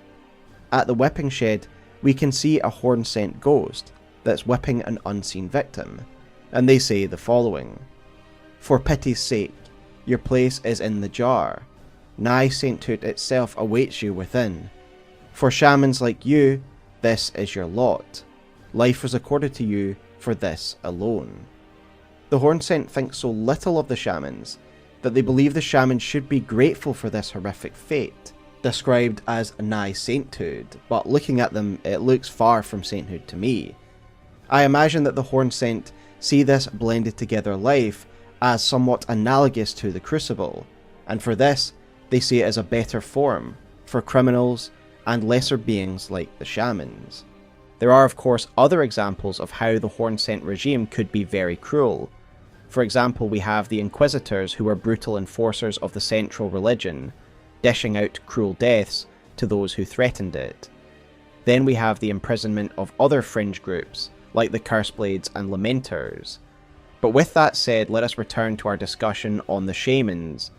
At the whipping shed, we can see a Hornsent ghost that's whipping an unseen victim, and they say the following: "For pity's sake, your place is in the jar. Nigh sainthood itself awaits you within. For shamans like you, this is your lot. Life was accorded to you for this alone." The Hornsent think so little of the shamans that they believe the shamans should be grateful for this horrific fate, described as nigh sainthood, but looking at them, it looks far from sainthood to me. I imagine that the Hornsent see this blended together life as somewhat analogous to the Crucible, and for this, they see it as a better form for criminals and lesser beings like the shamans. There are of course other examples of how the Hornsent regime could be very cruel. For example, we have the Inquisitors, who were brutal enforcers of the central religion, dishing out cruel deaths to those who threatened it. Then we have the imprisonment of other fringe groups, like the Curseblades and Lamenters. But with that said, let us return to our discussion on the shamans.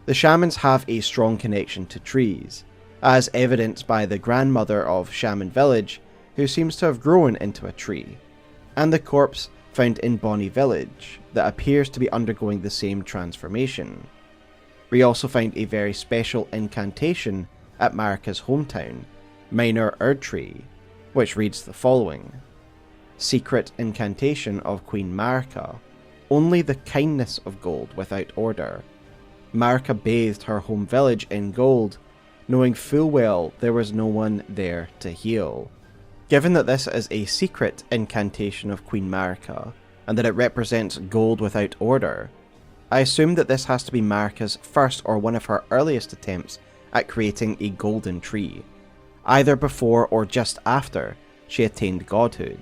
The shamans have a strong connection to trees, as evidenced by the grandmother of Shaman Village, who seems to have grown into a tree, and the corpse found in Bonnie Village that appears to be undergoing the same transformation. We also find a very special incantation at Marika's hometown, Minor Erdtree, which reads the following: Secret incantation of Queen Marika. Only the kindness of gold without order. Marika bathed her home village in gold, knowing full well there was no one there to heal. Given that this is a secret incantation of Queen Marika, and that it represents gold without order, I assume that this has to be Marika's first or one of her earliest attempts at creating a golden tree, either before or just after she attained godhood.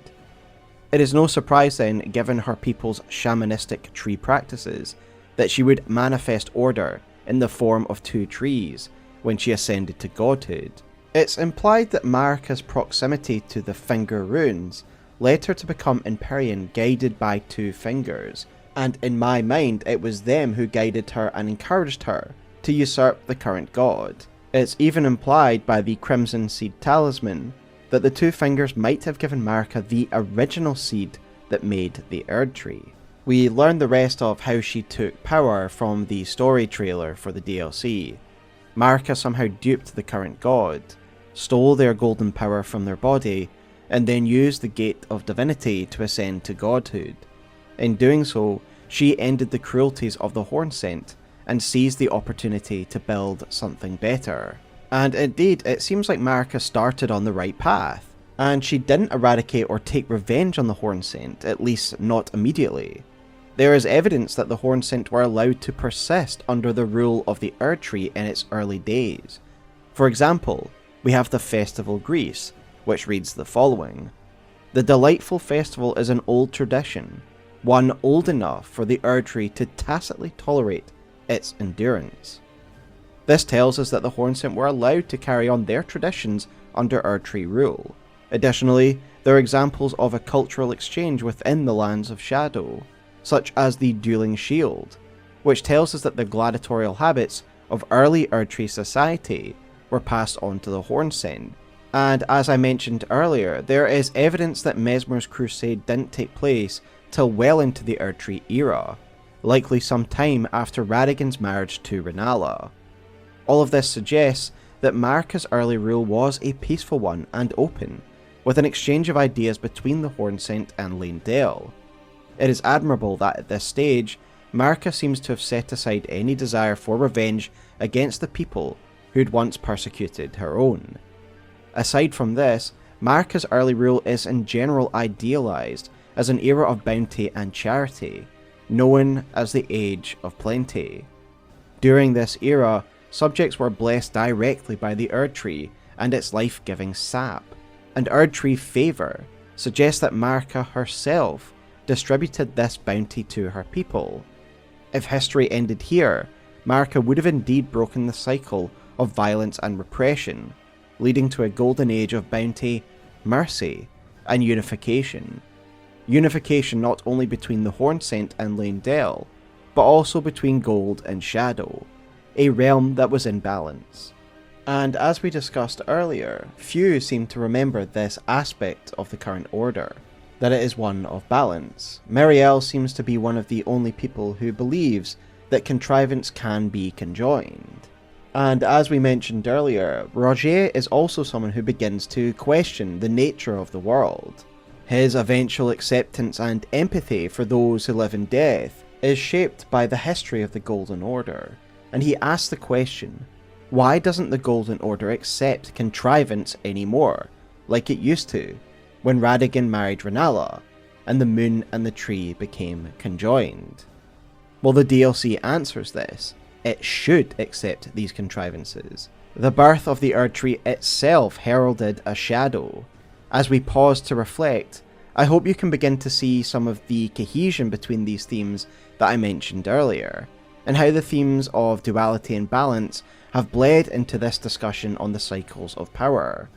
It is no surprise then, given her people's shamanistic tree practices, that she would manifest order in the form of two trees when she ascended to godhood. It's implied that Marika's proximity to the finger runes led her to become Empyrean, guided by two fingers, and in my mind it was them who guided her and encouraged her to usurp the current god. It's even implied by the Crimson Seed Talisman that the two fingers might have given Marika the original seed that made the Erdtree. We learn the rest of how she took power from the story trailer for the DLC. Marika somehow duped the current god, stole their golden power from their body, and then used the Gate of Divinity to ascend to godhood. In doing so, she ended the cruelties of the Hornsent and seized the opportunity to build something better. And indeed, it seems like Marika started on the right path, and she didn't eradicate or take revenge on the Hornsent, at least not immediately. There is evidence that the Hornsent were allowed to persist under the rule of the Erdtree in its early days. For example, we have the Festival Greece, which reads the following: The delightful festival is an old tradition, one old enough for the Erdtree to tacitly tolerate its endurance. This tells us that the Hornsent were allowed to carry on their traditions under Erdtree rule. Additionally, there are examples of a cultural exchange within the Lands of Shadow, such as the Dueling Shield, which tells us that the gladiatorial habits of early Erdtree society were passed on to the Hornsent. And as I mentioned earlier, there is evidence that Mesmer's crusade didn't take place till well into the Erdtree era, likely some time after Radagon's marriage to Renala. All of this suggests that Marika's early rule was a peaceful one and open, with an exchange of ideas between the Hornsent and Leyndell. It is admirable that at this stage, Marika seems to have set aside any desire for revenge against the people who'd once persecuted her own. Aside from this, Marika's early rule is in general idealised as an era of bounty and charity, known as the Age of Plenty. During this era, subjects were blessed directly by the Erdtree and its life-giving sap, and Erdtree favour suggests that Marika herself distributed this bounty to her people. If history ended here, Marika would have indeed broken the cycle of violence and repression, leading to a golden age of bounty, mercy, and unification. Unification not only between the Hornsent and Leyndell, but also between Gold and Shadow, a realm that was in balance. And as we discussed earlier, few seem to remember this aspect of the current order, that it is one of balance. Miriel seems to be one of the only people who believes that contrivance can be conjoined. And as we mentioned earlier, Roger is also someone who begins to question the nature of the world. His eventual acceptance and empathy for those who live in death is shaped by the history of the Golden Order, and he asks the question, why doesn't the Golden Order accept contrivance anymore, like it used to, when Radagon married Renala, and the moon and the tree became conjoined? Well, the DLC answers this. It should accept these contrivances. The birth of the Erdtree itself heralded a shadow. As we pause to reflect, I hope you can begin to see some of the cohesion between these themes that I mentioned earlier, and how the themes of duality and balance have bled into this discussion on the cycles of power.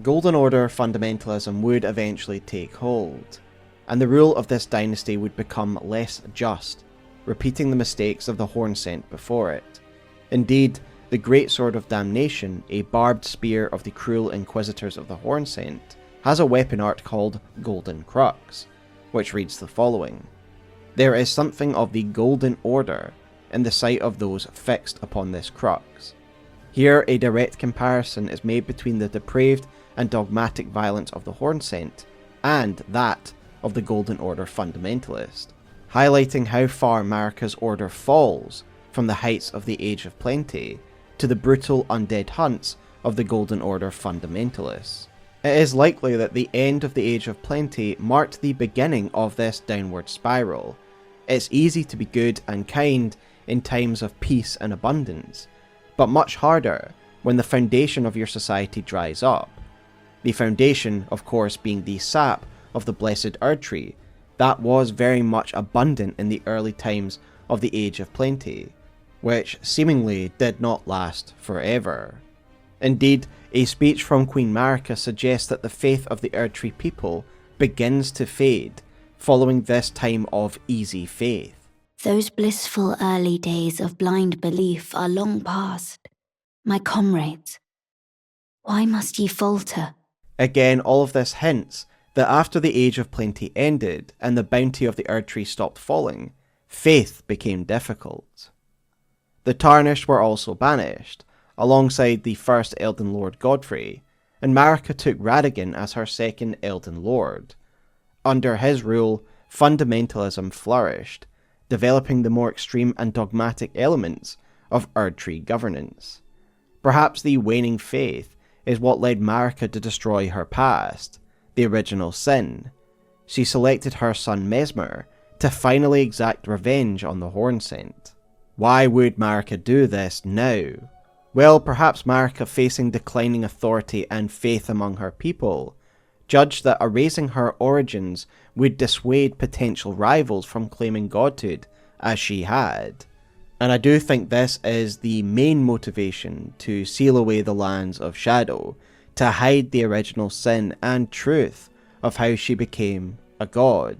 Golden Order fundamentalism would eventually take hold, and the rule of this dynasty would become less just, repeating the mistakes of the Hornsent before it. Indeed, the Great Sword of Damnation, a barbed spear of the cruel inquisitors of the Hornsent, has a weapon art called Golden Crux, which reads the following: "There is something of the Golden Order in the sight of those fixed upon this crux." Here a direct comparison is made between the depraved and dogmatic violence of the Hornsent and that of the Golden Order fundamentalist, highlighting how far Marika's order falls from the heights of the Age of Plenty to the brutal undead hunts of the Golden Order fundamentalists. It is likely that the end of the Age of Plenty marked the beginning of this downward spiral. It's easy to be good and kind in times of peace and abundance, but much harder when the foundation of your society dries up. The foundation, of course, being the sap of the blessed Erdtree that was very much abundant in the early times of the Age of Plenty, which seemingly did not last forever. Indeed, a speech from Queen Marika suggests that the faith of the Erdtree people begins to fade following this time of easy faith. Those blissful early days of blind belief are long past. My comrades, why must ye falter? Again, all of this hints that after the Age of Plenty ended and the bounty of the Erdtree stopped falling, faith became difficult. The Tarnished were also banished, alongside the first Elden Lord Godfrey, and Marika took Radagon as her second Elden Lord. Under his rule, fundamentalism flourished, developing the more extreme and dogmatic elements of Erdtree governance. Perhaps the waning faith is what led Marika to destroy her past, the original sin. She selected her son Mesmer to finally exact revenge on the Hornsent. Why would Marika do this now? Well, perhaps Marika, facing declining authority and faith among her people, judged that erasing her origins would dissuade potential rivals from claiming godhood as she had. And I do think this is the main motivation to seal away the lands of Shadow, to hide the original sin and truth of how she became a god.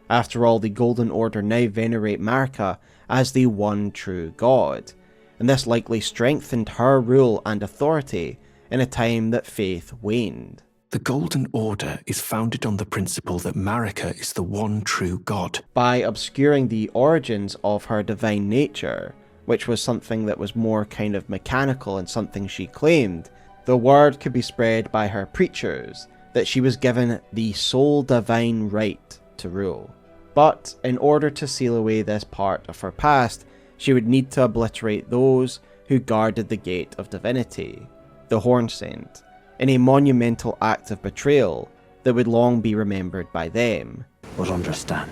After all, the Golden Order now venerate Marika as the one true god, and this likely strengthened her rule and authority in a time that faith waned. The Golden Order is founded on the principle that Marika is the one true god. By obscuring the origins of her divine nature, which was something that was more kind of mechanical and something she claimed, the word could be spread by her preachers that she was given the sole divine right to rule. But in order to seal away this part of her past, she would need to obliterate those who guarded the gate of divinity, the Hornsent, in a monumental act of betrayal that would long be remembered by them. But understand,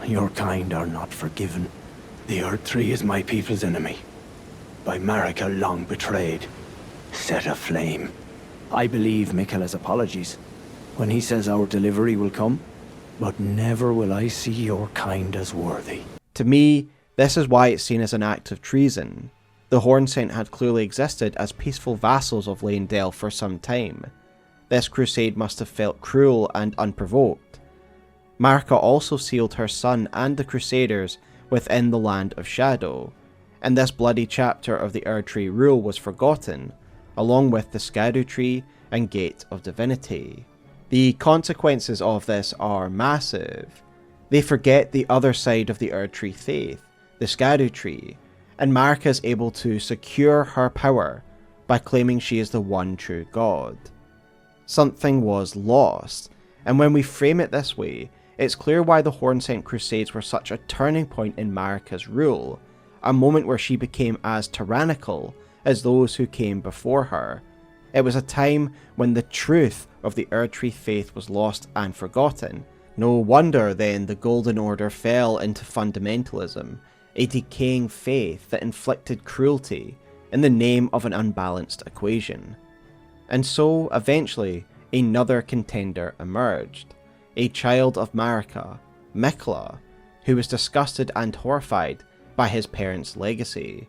your kind are not forgiven. The Erdtree is my people's enemy. By Marika long betrayed, set aflame. I believe Miquella's apologies when he says our delivery will come, but never will I see your kind as worthy. To me, this is why it's seen as an act of treason. The Hornsent had clearly existed as peaceful vassals of Leyndell for some time. This crusade must have felt cruel and unprovoked. Marika also sealed her son and the Crusaders within the Land of Shadow, and this bloody chapter of the Erdtree rule was forgotten, along with the Skadu Tree and Gate of Divinity. The consequences of this are massive. They forget the other side of the Erdtree faith, the Skadu Tree, and Marika is able to secure her power by claiming she is the one true god. Something was lost, and when we frame it this way, it's clear why the Hornsent Crusades were such a turning point in Marika's rule, a moment where she became as tyrannical as those who came before her. It was a time when the truth of the Erdtree faith was lost and forgotten. No wonder then the Golden Order fell into fundamentalism, a decaying faith that inflicted cruelty in the name of an unbalanced equation. And so, eventually, another contender emerged, a child of Marika, Miquella, who was disgusted and horrified by his parents' legacy.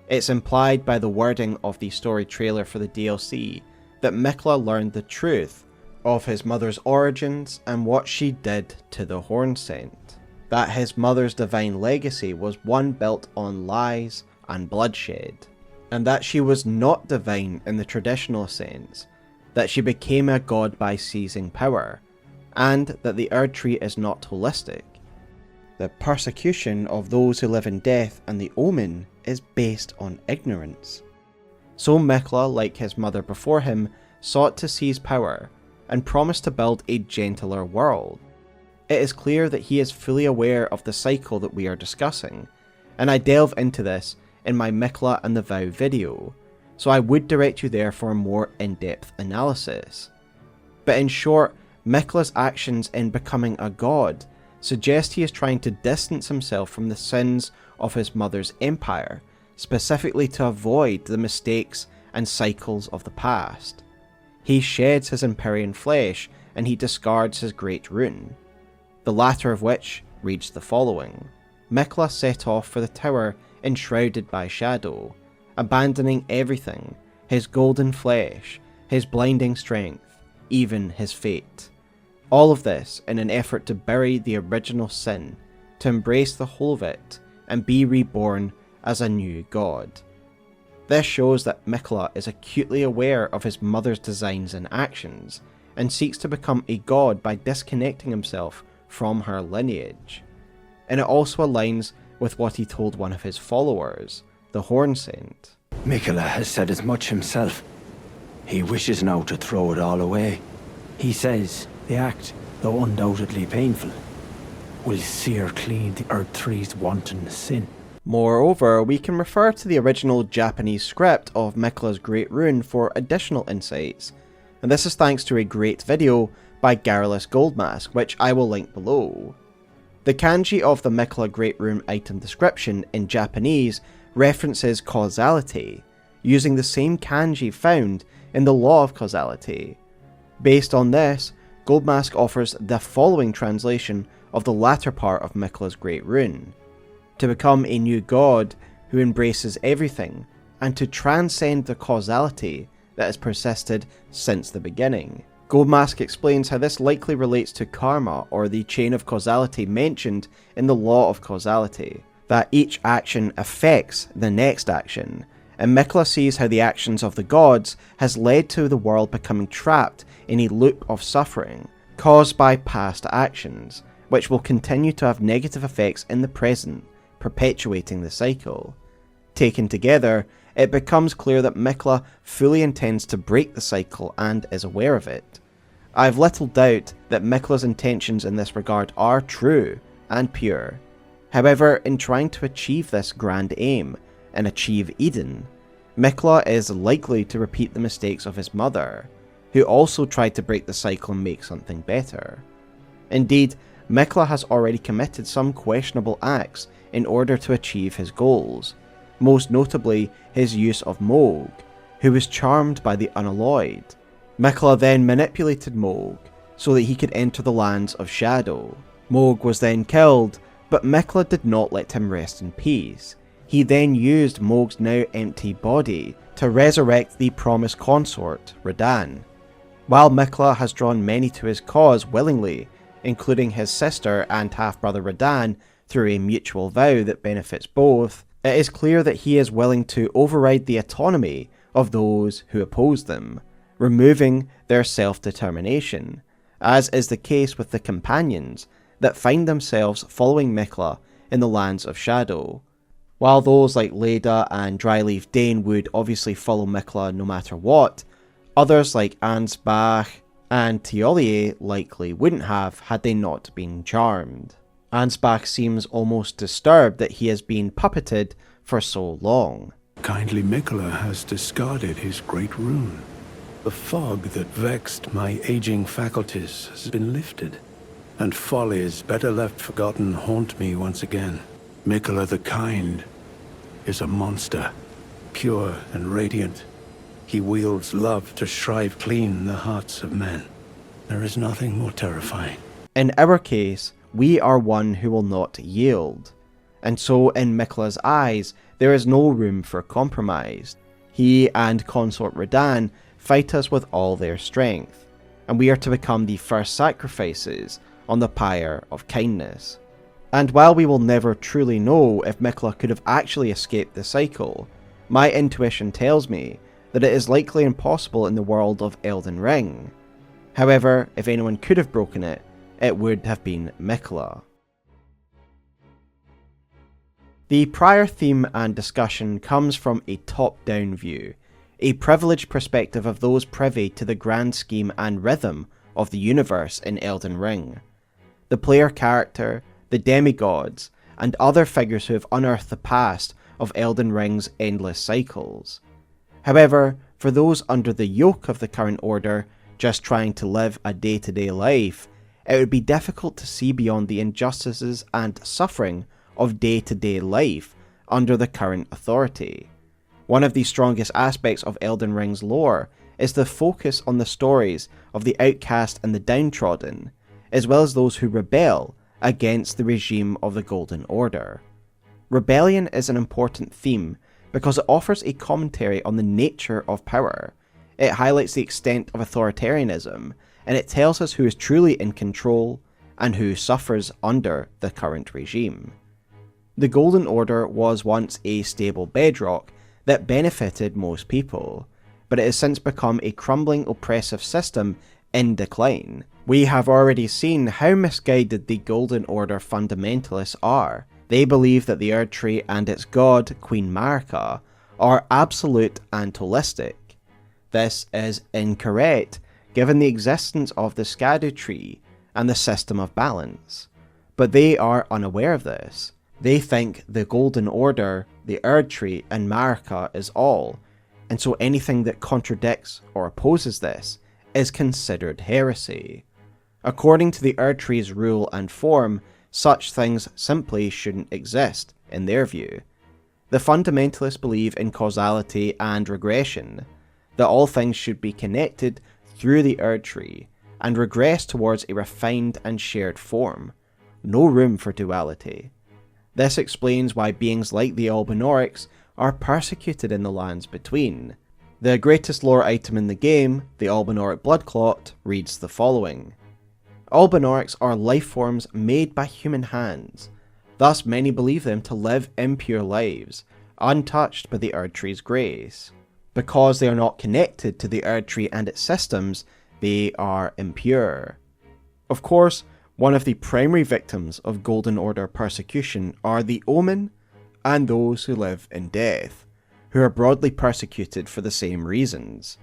It's implied by the wording of the story trailer for the DLC that Miquella learned the truth of his mother's origins and what she did to the Hornsent. That his mother's divine legacy was one built on lies, and bloodshed, and that she was not divine in the traditional sense, that she became a god by seizing power, and that the Erdtree is not holistic. The persecution of those who live in death and the Omen is based on ignorance. So Mikla, like his mother before him, sought to seize power and promised to build a gentler world. It is clear that he is fully aware of the cycle that we are discussing, and I delve into this in my Mikla and the Vow video, so I would direct you there for a more in-depth analysis. But in short, Mikla's actions in becoming a god suggest he is trying to distance himself from the sins of his mother's empire, specifically to avoid the mistakes and cycles of the past. He sheds his Empyrean flesh and he discards his great rune, the latter of which reads the following. Mikla set off for the tower enshrouded by shadow, abandoning everything, his golden flesh, his blinding strength, even his fate. All of this in an effort to bury the original sin, to embrace the whole of it, and be reborn as a new god. This shows that Mikla is acutely aware of his mother's designs and actions, and seeks to become a god by disconnecting himself from her lineage. And it also aligns with what he told one of his followers, the Horn Saint. Mikla has said as much himself. He wishes now to throw it all away. He says the act, though undoubtedly painful, will sear clean the Erdtree's wanton sin. Moreover, we can refer to the original Japanese script of Mikla's Great Rune for additional insights, and this is thanks to a great video by Garrulous Goldmask, which I will link below. The kanji of the Mikla Great Rune item description in Japanese references causality, using the same kanji found in the law of causality. Based on this, Goldmask offers the following translation of the latter part of Mikla's Great Rune: to become a new god who embraces everything, and to transcend the causality that has persisted since the beginning. Goldmask explains how this likely relates to karma, or the chain of causality mentioned in the law of causality, that each action affects the next action, and Mikla sees how the actions of the gods has led to the world becoming trapped in a loop of suffering caused by past actions, which will continue to have negative effects in the present, perpetuating the cycle. Taken together, it becomes clear that Mikla fully intends to break the cycle and is aware of it. I have little doubt that Mikla's intentions in this regard are true and pure. However, in trying to achieve this grand aim, and achieve Eden, Mikla is likely to repeat the mistakes of his mother, who also tried to break the cycle and make something better. Indeed, Mikla has already committed some questionable acts in order to achieve his goals, most notably his use of Mohg, who was charmed by the Unalloyed. Mikla then manipulated Mohg so that he could enter the lands of shadow. Mohg was then killed, but Mikla did not let him rest in peace. He then used Mohg's now empty body to resurrect the promised consort, Radahn. While Mikla has drawn many to his cause willingly, including his sister and half-brother Radahn, through a mutual vow that benefits both, it is clear that he is willing to override the autonomy of those who oppose them, removing their self-determination, as is the case with the companions that find themselves following Mikla in the lands of shadow. While those like Leda and Dryleaf Dane would obviously follow Mikla no matter what, others like Ansbach and Tiolier likely wouldn't have had they not been charmed. Ansbach seems almost disturbed that he has been puppeted for so long. Kindly Mikla has discarded his great rune. The fog that vexed my aging faculties has been lifted, and follies better left forgotten haunt me once again. Mikla the Kind is a monster, pure and radiant. He wields love to shrive clean the hearts of men. There is nothing more terrifying. In our case, we are one who will not yield, and so in Mikla's eyes, there is no room for compromise. He and consort Radahn fight us with all their strength, and we are to become the first sacrifices on the pyre of kindness. And while we will never truly know if Miquella could have actually escaped the cycle, my intuition tells me that it is likely impossible in the world of Elden Ring. However, if anyone could have broken it, it would have been Miquella. The prior theme and discussion comes from a top-down view, a privileged perspective of those privy to the grand scheme and rhythm of the universe in Elden Ring. The player character, the demigods, and other figures who have unearthed the past of Elden Ring's endless cycles. However, for those under the yoke of the current order, just trying to live a day-to-day life, it would be difficult to see beyond the injustices and suffering of day-to-day life under the current authority. One of the strongest aspects of Elden Ring's lore is the focus on the stories of the outcast and the downtrodden, as well as those who rebel against the regime of the Golden Order. Rebellion is an important theme because it offers a commentary on the nature of power. It highlights the extent of authoritarianism, and it tells us who is truly in control and who suffers under the current regime. The Golden Order was once a stable bedrock that benefited most people, but it has since become a crumbling oppressive system in decline. We have already seen how misguided the Golden Order fundamentalists are. They believe that the Erdtree and its god, Queen Marika, are absolute and holistic. This is incorrect, given the existence of the Skadu tree and the system of balance. But they are unaware of this. They think the Golden Order, the Erdtree, and Marika is all, and so anything that contradicts or opposes this is considered heresy. According to the Erdtree's rule and form, such things simply shouldn't exist, in their view. The fundamentalists believe in causality and regression, that all things should be connected through the Erdtree, and regress towards a refined and shared form. No room for duality. This explains why beings like the Albinaurics are persecuted in the lands between. The greatest lore item in the game, the Albinauric Bloodclot, reads the following. Albinaurics are life forms made by human hands. Thus many believe them to live impure lives, untouched by the Erdtree's grace. Because they are not connected to the Erdtree and its systems, they are impure. Of course, one of the primary victims of Golden Order persecution are the Omen and those who live in death, who are broadly persecuted for the same reasons.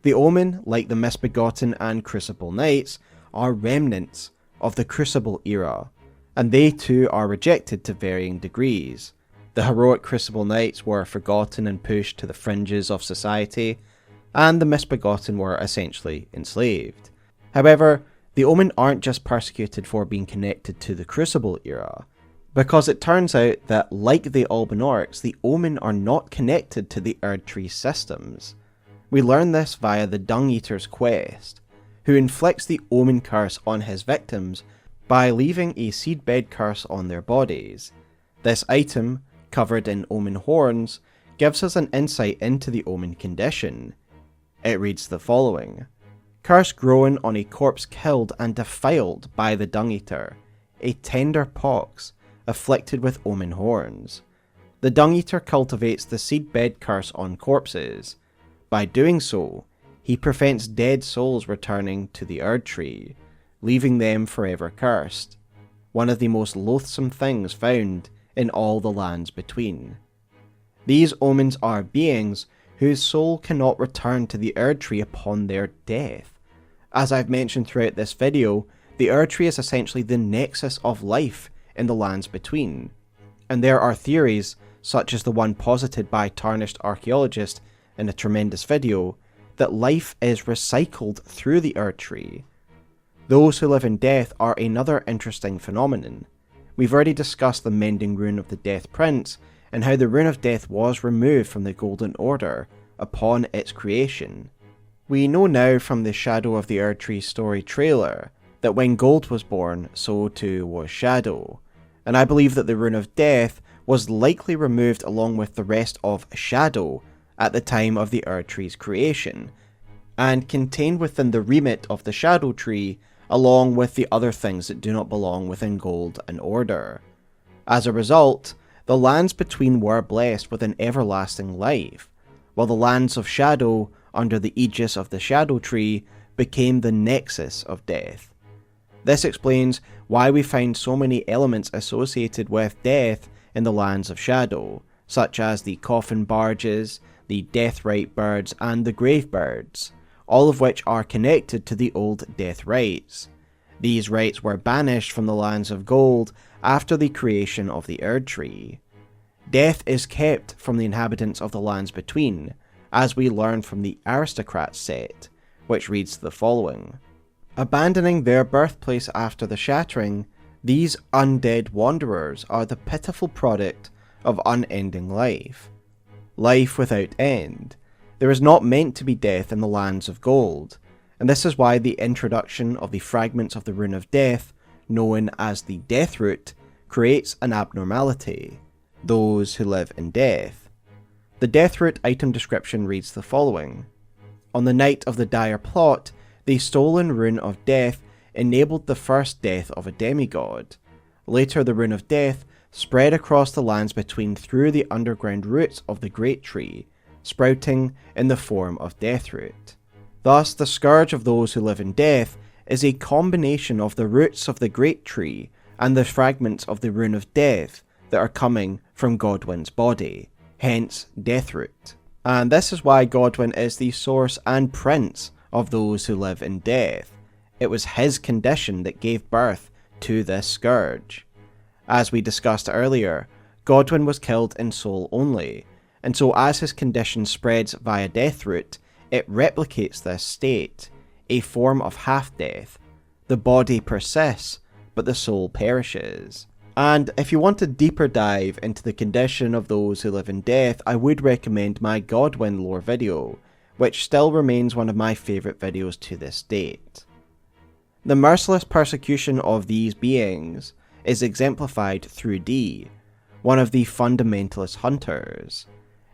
The Omen, like the Misbegotten and Crucible Knights, are remnants of the Crucible era, and they too are rejected to varying degrees. The heroic Crucible Knights were forgotten and pushed to the fringes of society, and the Misbegotten were essentially enslaved. However, the Omen aren't just persecuted for being connected to the Crucible era, because it turns out that, like the Albinaurics, the Omen are not connected to the Erdtree systems. We learn this via the Dung Eater's quest, who inflicts the Omen curse on his victims by leaving a seedbed curse on their bodies. This item, covered in Omen horns, gives us an insight into the Omen condition. It reads the following. Curse grown on a corpse killed and defiled by the Dung Eater, a tender pox, afflicted with Omen horns. The Dung Eater cultivates the seedbed curse on corpses. By doing so, he prevents dead souls returning to the Erdtree, leaving them forever cursed, one of the most loathsome things found in all the lands between. These omens are beings whose soul cannot return to the Erdtree upon their death. As I've mentioned throughout this video, the Erdtree is essentially the nexus of life in the lands between, and there are theories, such as the one posited by Tarnished Archaeologist in a tremendous video, that life is recycled through the Erdtree. Those who live in death are another interesting phenomenon. We've already discussed the Mending Rune of the Death Prince, and how the Rune of Death was removed from the Golden Order upon its creation. We know now from the Shadow of the Erdtree story trailer that when Gold was born, so too was Shadow, and I believe that the Rune of Death was likely removed along with the rest of Shadow at the time of the Erdtree's creation, and contained within the remit of the Shadow Tree along with the other things that do not belong within Gold and Order. As a result, the lands between were blessed with an everlasting life, while the lands of Shadow, under the aegis of the Shadow Tree, became the nexus of death. This explains why we find so many elements associated with death in the lands of Shadow, such as the coffin barges, the death-rite birds, and the grave birds, all of which are connected to the old death rites. These rites were banished from the lands of Gold after the creation of the Erdtree. Death is kept from the inhabitants of the lands between, as we learn from the Aristocrats set, which reads the following. Abandoning their birthplace after the shattering, these undead wanderers are the pitiful product of unending life. Life without end. There is not meant to be death in the lands of Gold, and this is why the introduction of the fragments of the Rune of Death, known as the Death Root, creates an abnormality. Those who live in death. The Death Root item description reads the following. On the night of the dire plot, the stolen Rune of Death enabled the first death of a demigod. Later the Rune of Death spread across the lands between through the underground roots of the Great Tree, sprouting in the form of Deathroot. Thus, the Scourge of those who live in death is a combination of the roots of the Great Tree and the fragments of the Rune of Death that are coming from Godwyn's body, hence Deathroot. And this is why Godwyn is the source and prince of those who live in death. It was his condition that gave birth to this scourge. As we discussed earlier, Godwyn was killed in soul only, and so as his condition spreads via Deathroot, it replicates this state, a form of half-death. The body persists, but the soul perishes. And if you want a deeper dive into the condition of those who live in death, I would recommend my Godwyn lore video, which still remains one of my favourite videos to this date. The merciless persecution of these beings is exemplified through D, one of the fundamentalist hunters.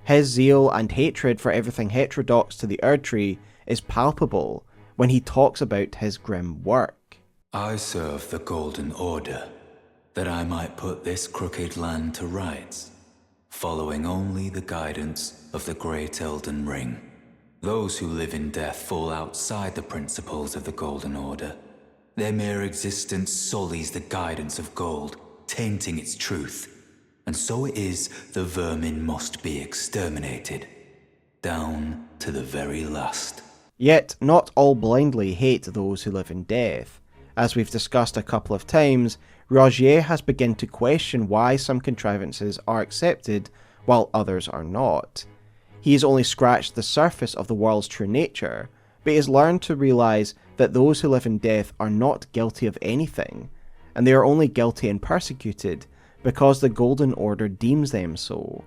His zeal and hatred for everything heterodox to the Erdtree is palpable when he talks about his grim work. I serve the Golden Order, that I might put this crooked land to rights, following only the guidance of the great Elden Ring. Those who live in death fall outside the principles of the Golden Order. Their mere existence sullies the guidance of gold, tainting its truth. And so it is the vermin must be exterminated, down to the very last. Yet, not all blindly hate those who live in death. As we've discussed a couple of times, Rogier has begun to question why some contrivances are accepted while others are not. He has only scratched the surface of the world's true nature, but he has learned to realise that those who live in death are not guilty of anything, and they are only guilty and persecuted because the Golden Order deems them so.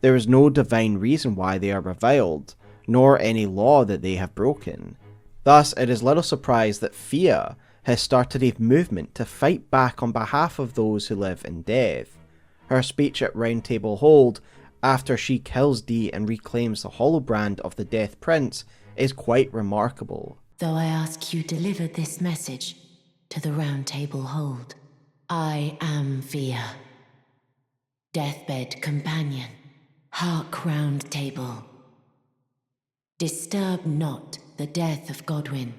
There is no divine reason why they are reviled, nor any law that they have broken. Thus, it is little surprise that Fia has started a movement to fight back on behalf of those who live in death. Her speech at Round Table Hold, after she kills Dee and reclaims the holobrand of the Death Prince, is quite remarkable. Though I ask you deliver this message to the Round Table Hold, I am Fia, deathbed companion, hark Round Table. Disturb not the death of Godwyn,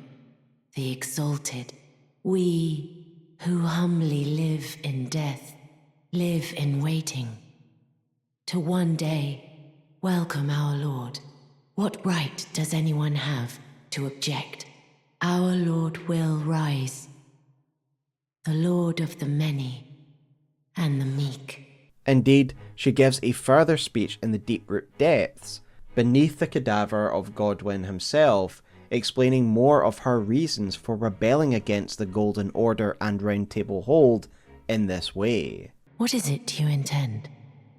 the exalted. We who humbly live in death, live in waiting, to one day welcome our Lord. What right does anyone have to object? Our Lord will rise, the Lord of the many and the meek. Indeed, she gives a further speech in the Deeproot Depths, beneath the cadaver of Godwyn himself, explaining more of her reasons for rebelling against the Golden Order and Round Table Hold in this way. What is it you intend?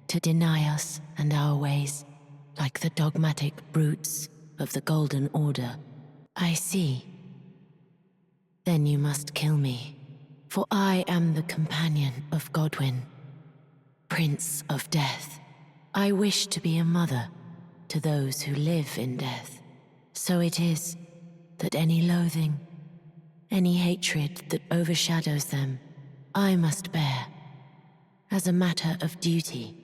To deny us and our ways, like the dogmatic brutes of the Golden Order? I see. Then you must kill me, for I am the companion of Godwyn, Prince of Death. I wish to be a mother to those who live in death. So it is that any loathing, Any hatred that overshadows them, I must bear, as a matter of duty,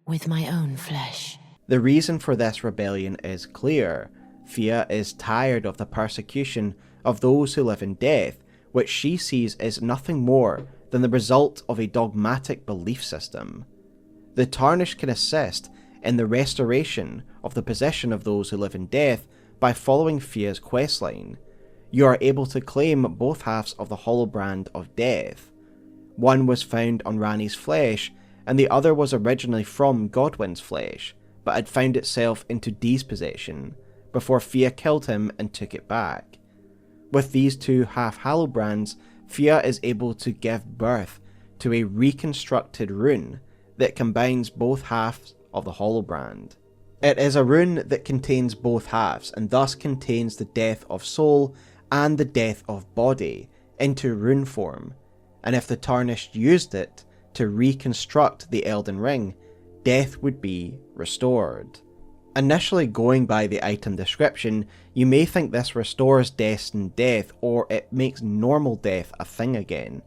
with my own flesh. The reason for this rebellion is clear. Fia is tired of the persecution of those who live in death, which she sees as nothing more than the result of a dogmatic belief system. The Tarnished can assist in the restoration of the position of those who live in death by following Fia's questline. You are able to claim both halves of the Holobrand of Death. One was found on Ranni's flesh, and the other was originally from Godwyn's flesh, but had found itself into Dee's possession, before Fia killed him and took it back. With these two half-Holobrands, Fia is able to give birth to a reconstructed rune that combines both halves of the Holobrand. It is a rune that contains both halves, and thus contains the death of soul and the death of body into rune form, and if the Tarnished used it to reconstruct the Elden Ring, death would be restored. Initially going by the item description, you may think this restores destined death, or it makes normal death a thing again.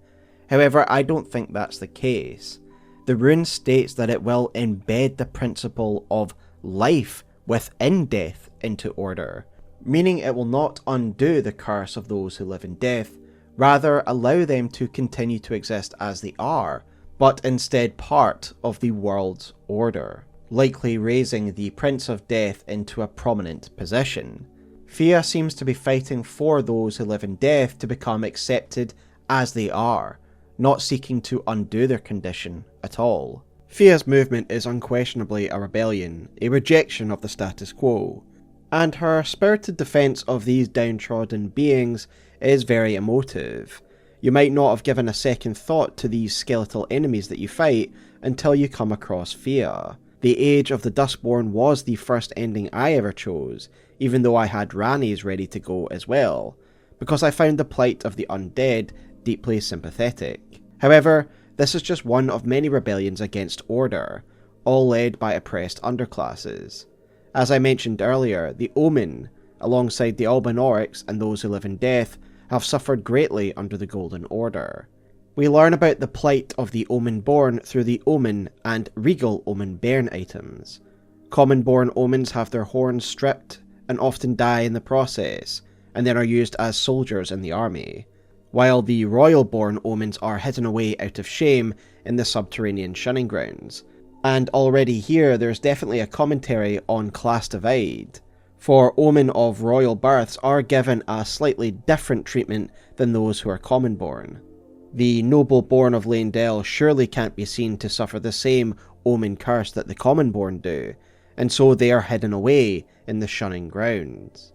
However, I don't think that's the case. The rune states that it will embed the principle of life within death into order, meaning it will not undo the curse of those who live in death, rather allow them to continue to exist as they are, but instead part of the world's order, likely raising the Prince of Death into a prominent position. Fia seems to be fighting for those who live in death to become accepted as they are, not seeking to undo their condition at all. Fia's movement is unquestionably a rebellion, a rejection of the status quo, and her spirited defense of these downtrodden beings is very emotive. You might not have given a second thought to these skeletal enemies that you fight until you come across Fia. The Age of the Dustborn was the first ending I ever chose, even though I had Ranni's ready to go as well, because I found the plight of the undead deeply sympathetic. However, this is just one of many rebellions against order, all led by oppressed underclasses. As I mentioned earlier, the Omen, alongside the Albinaurics and those who live in death, have suffered greatly under the Golden Order. We learn about the plight of the Omen-born through the Omen and Regal Omen-bairn items. Common-born Omens have their horns stripped and often die in the process, and then are used as soldiers in the army, while the Royal-born Omens are hidden away out of shame in the subterranean shunning grounds. And already here there's definitely a commentary on class divide, for Omen of royal births are given a slightly different treatment than those who are common-born. The noble-born of Leyndell surely can't be seen to suffer the same Omen curse that the common-born do, and so they are hidden away in the shunning grounds.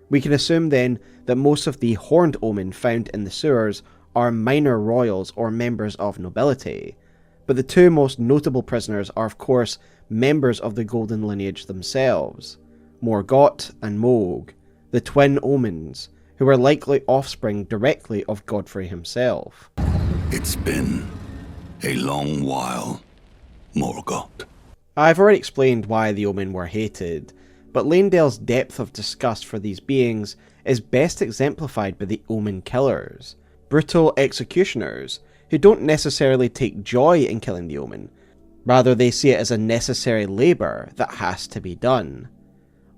We can assume then that most of the horned Omen found in the sewers are minor royals or members of nobility, but the two most notable prisoners are of course members of the Golden Lineage themselves, Morgott and Mohg, the twin Omens, who are likely offspring directly of Godfrey himself. It's been a long while, Morgott. I've already explained why the Omen were hated, but Leyndell's depth of disgust for these beings is best exemplified by the Omen killers, brutal executioners who don't necessarily take joy in killing the Omen, rather they see it as a necessary labour that has to be done.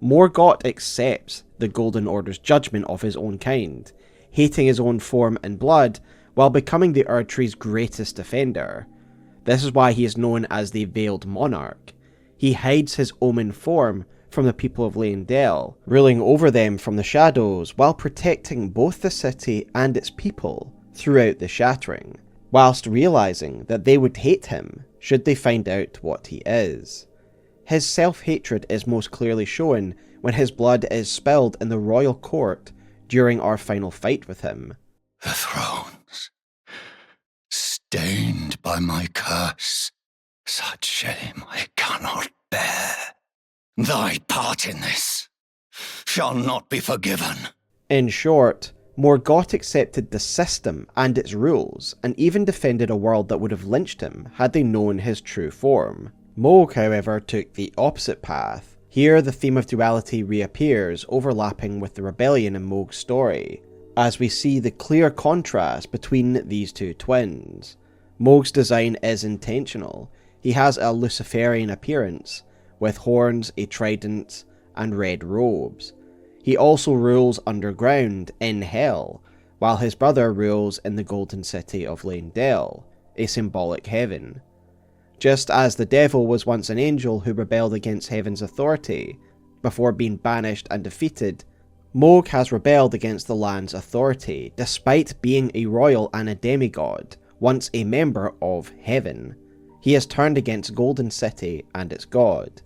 Morgott accepts the Golden Order's judgment of his own kind, hating his own form and blood while becoming the Erdtree's greatest defender. This is why he is known as the Veiled Monarch. He hides his Omen form from the people of Leyndell, ruling over them from the shadows while protecting both the city and its people throughout the Shattering, whilst realising that they would hate him should they find out what he is. His self-hatred is most clearly shown when his blood is spilled in the royal court during our final fight with him. The thrones, stained by my curse, such shame I cannot bear. Thy part in this shall not be forgiven. In short, Morgott accepted the system and its rules, and even defended a world that would have lynched him had they known his true form. Mohg, however, took the opposite path. Here the theme of duality reappears, overlapping with the rebellion in Mohg's story. as we see the clear contrast between these two twins. Mohg's design is intentional. He has a Luciferian appearance, with horns, a trident, and red robes. He also rules underground, in Hell, while his brother rules in the Golden City of Leyndell, a symbolic heaven. Just as the devil was once an angel who rebelled against heaven's authority, before being banished and defeated, Mohg has rebelled against the land's authority, despite being a royal and a demigod, once a member of heaven. He has turned against Golden City and its god.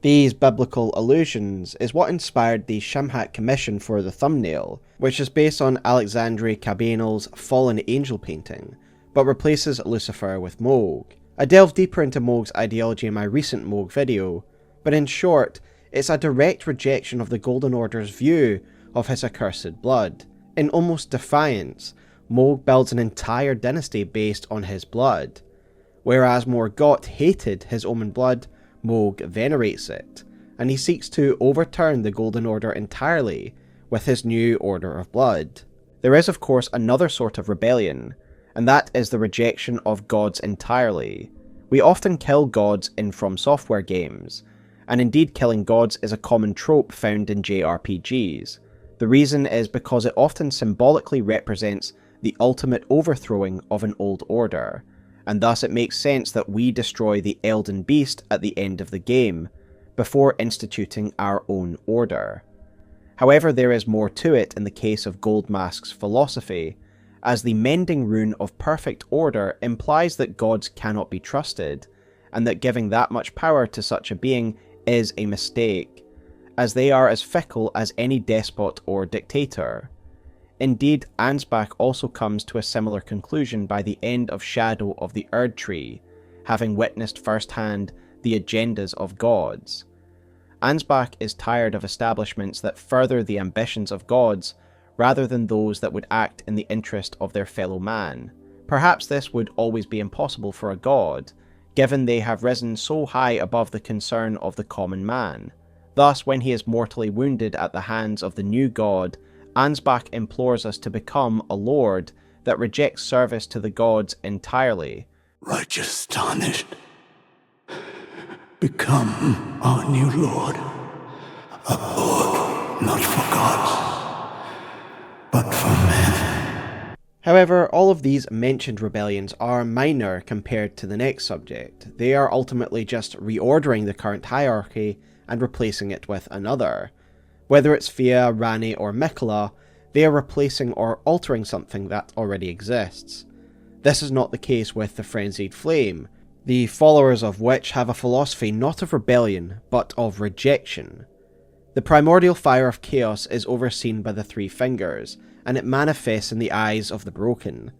These biblical allusions is what inspired the Shimhat commission for the thumbnail, which is based on Alexandre Cabanel's Fallen Angel painting, but replaces Lucifer with Mohg. I delved deeper into Mohg's ideology in my recent Mohg video, but in short, it's a direct rejection of the Golden Order's view of his accursed blood. In almost defiance, Mohg builds an entire dynasty based on his blood. Whereas Morgott hated his own blood, Mohg venerates it, and he seeks to overturn the Golden Order entirely with his new Order of Blood. There is of course another sort of rebellion, and that is the rejection of gods entirely. We often kill gods in FromSoftware games, and indeed killing gods is a common trope found in JRPGs. The reason is because it often symbolically represents the ultimate overthrowing of an old order, and thus it makes sense that we destroy the Elden Beast at the end of the game, before instituting our own order. However, there is more to it in the case of Goldmask's philosophy, as the mending rune of perfect order implies that gods cannot be trusted, and that giving that much power to such a being is a mistake, as they are as fickle as any despot or dictator. Indeed, Ansbach also comes to a similar conclusion by the end of Shadow of the Erdtree, having witnessed firsthand the agendas of gods. Ansbach is tired of establishments that further the ambitions of gods, rather than those that would act in the interest of their fellow man. Perhaps this would always be impossible for a god, given they have risen so high above the concern of the common man. Thus, when he is mortally wounded at the hands of the new god, Ansbach implores us to become a lord that rejects service to the gods entirely. Righteous Tarnished, become our new lord. A lord not for gods, but for men. However, all of these mentioned rebellions are minor compared to the next subject. They are ultimately just reordering the current hierarchy and replacing it with another. Whether it's Fia, Rani, or Mikola, they are replacing or altering something that already exists. This is not the case with the Frenzied Flame, the followers of which have a philosophy not of rebellion, but of rejection. The primordial fire of chaos is overseen by the Three Fingers, and it manifests in the eyes of the broken.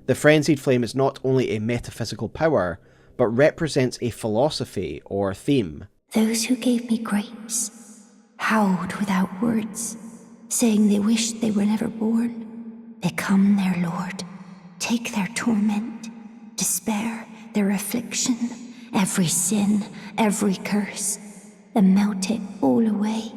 The Frenzied Flame is not only a metaphysical power, but represents a philosophy or theme. Those who gave me grapes howled without words, saying they wished they were never born. Become their lord, take their torment, despair, their affliction, every sin, every curse, and melt it all away.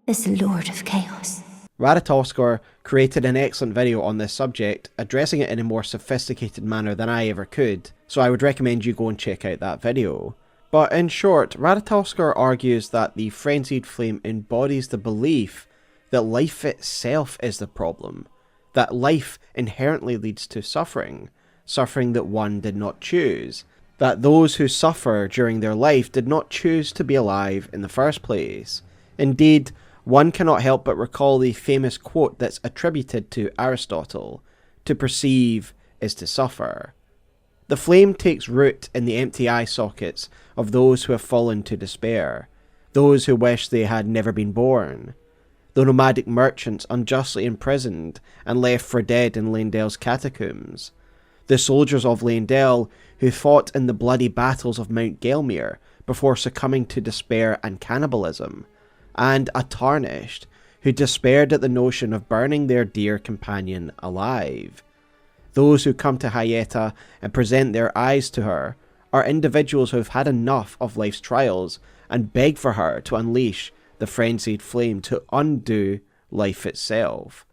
As the Lord of Chaos. Ratatoskor created an excellent video on this subject, addressing it in a more sophisticated manner than I ever could, so I would recommend you go and check out that video. But in short, Ratatoskor argues that the Frenzied Flame embodies the belief that life itself is the problem, that life inherently leads to suffering, suffering that one did not choose, that those who suffer during their life did not choose to be alive in the first place. Indeed, one cannot help but recall the famous quote that's attributed to Aristotle, "To perceive is to suffer." The flame takes root in the empty eye sockets of those who have fallen to despair, those who wish they had never been born, the nomadic merchants unjustly imprisoned and left for dead in Leyndell's catacombs, the soldiers of Leyndell who fought in the bloody battles of Mount Gelmir before succumbing to despair and cannibalism, and a Tarnished who despaired at the notion of burning their dear companion alive. Those who come to Hyetta and present their eyes to her are individuals who have had enough of life's trials and beg for her to unleash the Frenzied Flame to undo life itself.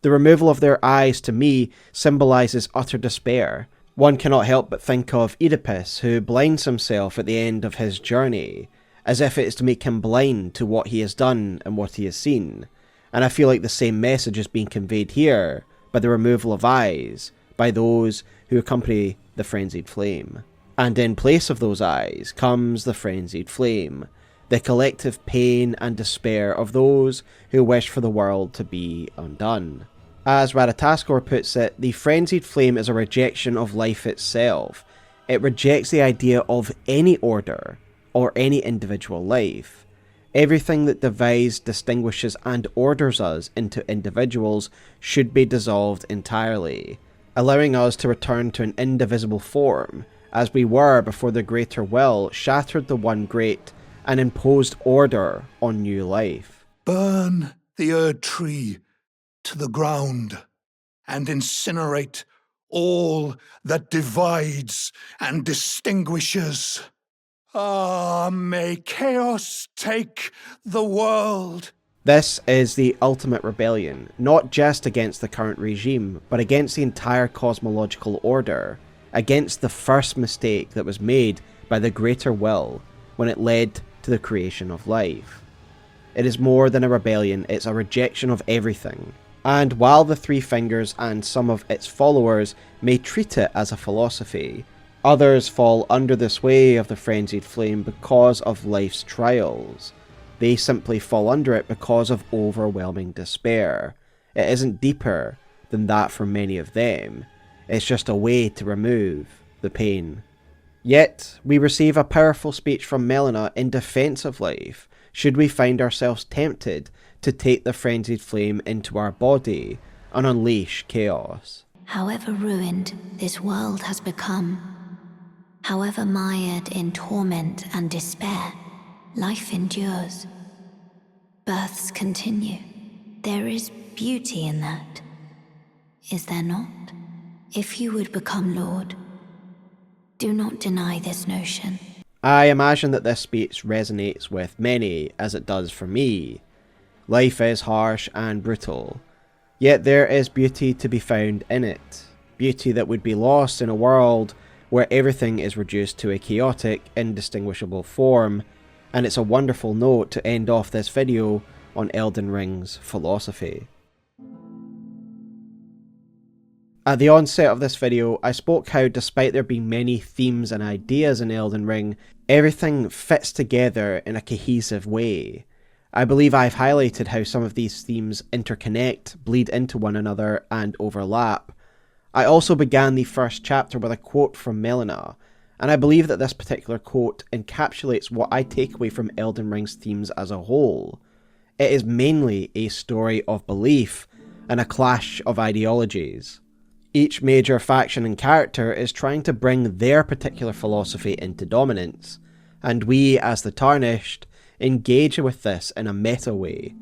The removal of their eyes, to me, symbolises utter despair. One cannot help but think of Oedipus, who blinds himself at the end of his journey, as if it is to make him blind to what he has done and what he has seen. And I feel like the same message is being conveyed here by the removal of eyes, by those who accompany the frenzied flame. And in place of those eyes comes the frenzied flame, the collective pain and despair of those who wish for the world to be undone. As Radataskor puts it, the frenzied flame is a rejection of life itself. It rejects the idea of any order or any individual life. Everything that divides, distinguishes and orders us into individuals should be dissolved entirely, allowing us to return to an indivisible form, as we were before the greater will shattered the one great and imposed order on new life. Burn the Erdtree to the ground and incinerate all that divides and distinguishes. Ah, may chaos take the world. This is the ultimate rebellion, not just against the current regime, but against the entire cosmological order, against the first mistake that was made by the greater will when it led to the creation of life. It is more than a rebellion, it's a rejection of everything. And while the Three Fingers and some of its followers may treat it as a philosophy, others fall under the sway of the frenzied flame because of life's trials. They simply fall under it because of overwhelming despair. It isn't deeper than that for many of them. It's just a way to remove the pain. Yet, we receive a powerful speech from Melina in defense of life, should we find ourselves tempted to take the frenzied flame into our body and unleash chaos. However ruined this world has become, however mired in torment and despair, life endures. Births continue. There is beauty in that, is there not? If you would become Lord, do not deny this notion. I imagine that this speech resonates with many, as it does for me. Life is harsh and brutal, yet there is beauty to be found in it. Beauty that would be lost in a world where everything is reduced to a chaotic, indistinguishable form, and it's a wonderful note to end off this video on Elden Ring's philosophy. At the onset of this video, I spoke how despite there being many themes and ideas in Elden Ring, everything fits together in a cohesive way. I believe I've highlighted how some of these themes interconnect, bleed into one another, and overlap. I also began the first chapter with a quote from Melina, and I believe that this particular quote encapsulates what I take away from Elden Ring's themes as a whole. It is mainly a story of belief and a clash of ideologies. Each major faction and character is trying to bring their particular philosophy into dominance, and we, as the Tarnished, engage with this in a meta way.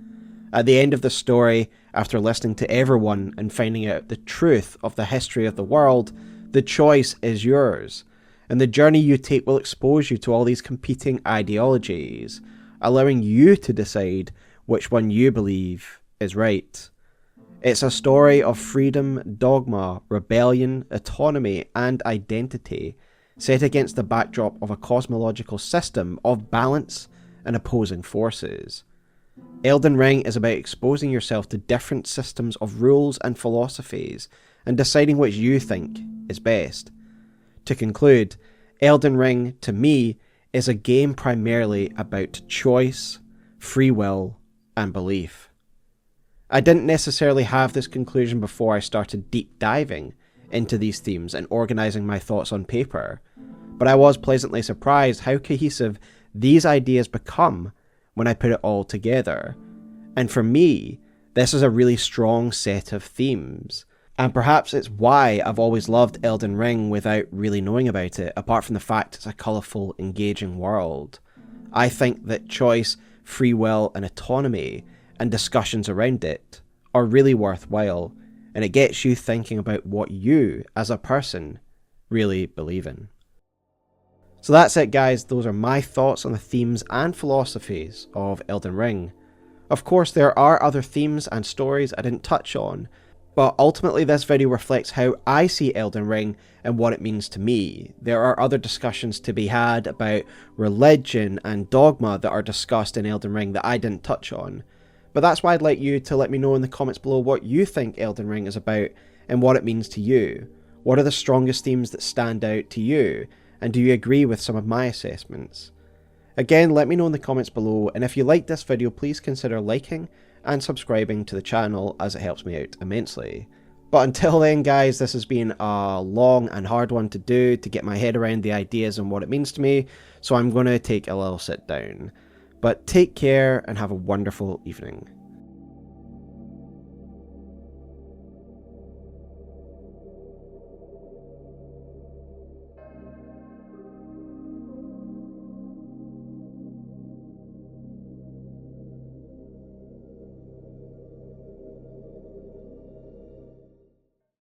At the end of the story, after listening to everyone and finding out the truth of the history of the world, the choice is yours, and the journey you take will expose you to all these competing ideologies, allowing you to decide which one you believe is right. It's a story of freedom, dogma, rebellion, autonomy, and identity, set against the backdrop of a cosmological system of balance and opposing forces. Elden Ring is about exposing yourself to different systems of rules and philosophies, and deciding which you think is best. To conclude, Elden Ring, to me, is a game primarily about choice, free will, and belief. I didn't necessarily have this conclusion before I started deep diving into these themes and organising my thoughts on paper, but I was pleasantly surprised how cohesive these ideas become when I put it all together. And for me, this is a really strong set of themes. And perhaps it's why I've always loved Elden Ring without really knowing about it, apart from the fact it's a colourful, engaging world. I think that choice, free will, and autonomy, and discussions around it, are really worthwhile, and it gets you thinking about what you, as a person, really believe in. So that's it, guys. Those are my thoughts on the themes and philosophies of Elden Ring. Of course, there are other themes and stories I didn't touch on, But ultimately this video reflects how I see Elden Ring and what it means to me. There are other discussions to be had about religion and dogma that are discussed in Elden Ring that I didn't touch on. But that's why I'd like you to let me know in the comments below what you think Elden Ring is about and what it means to you. What are the strongest themes that stand out to you? And do you agree with some of my assessments? Again, let me know in the comments below, and if you liked this video, please consider liking and subscribing to the channel as it helps me out immensely. But until then guys, this has been a long and hard one to do to get my head around the ideas and what it means to me, so I'm going to take a little sit down. But take care and have a wonderful evening.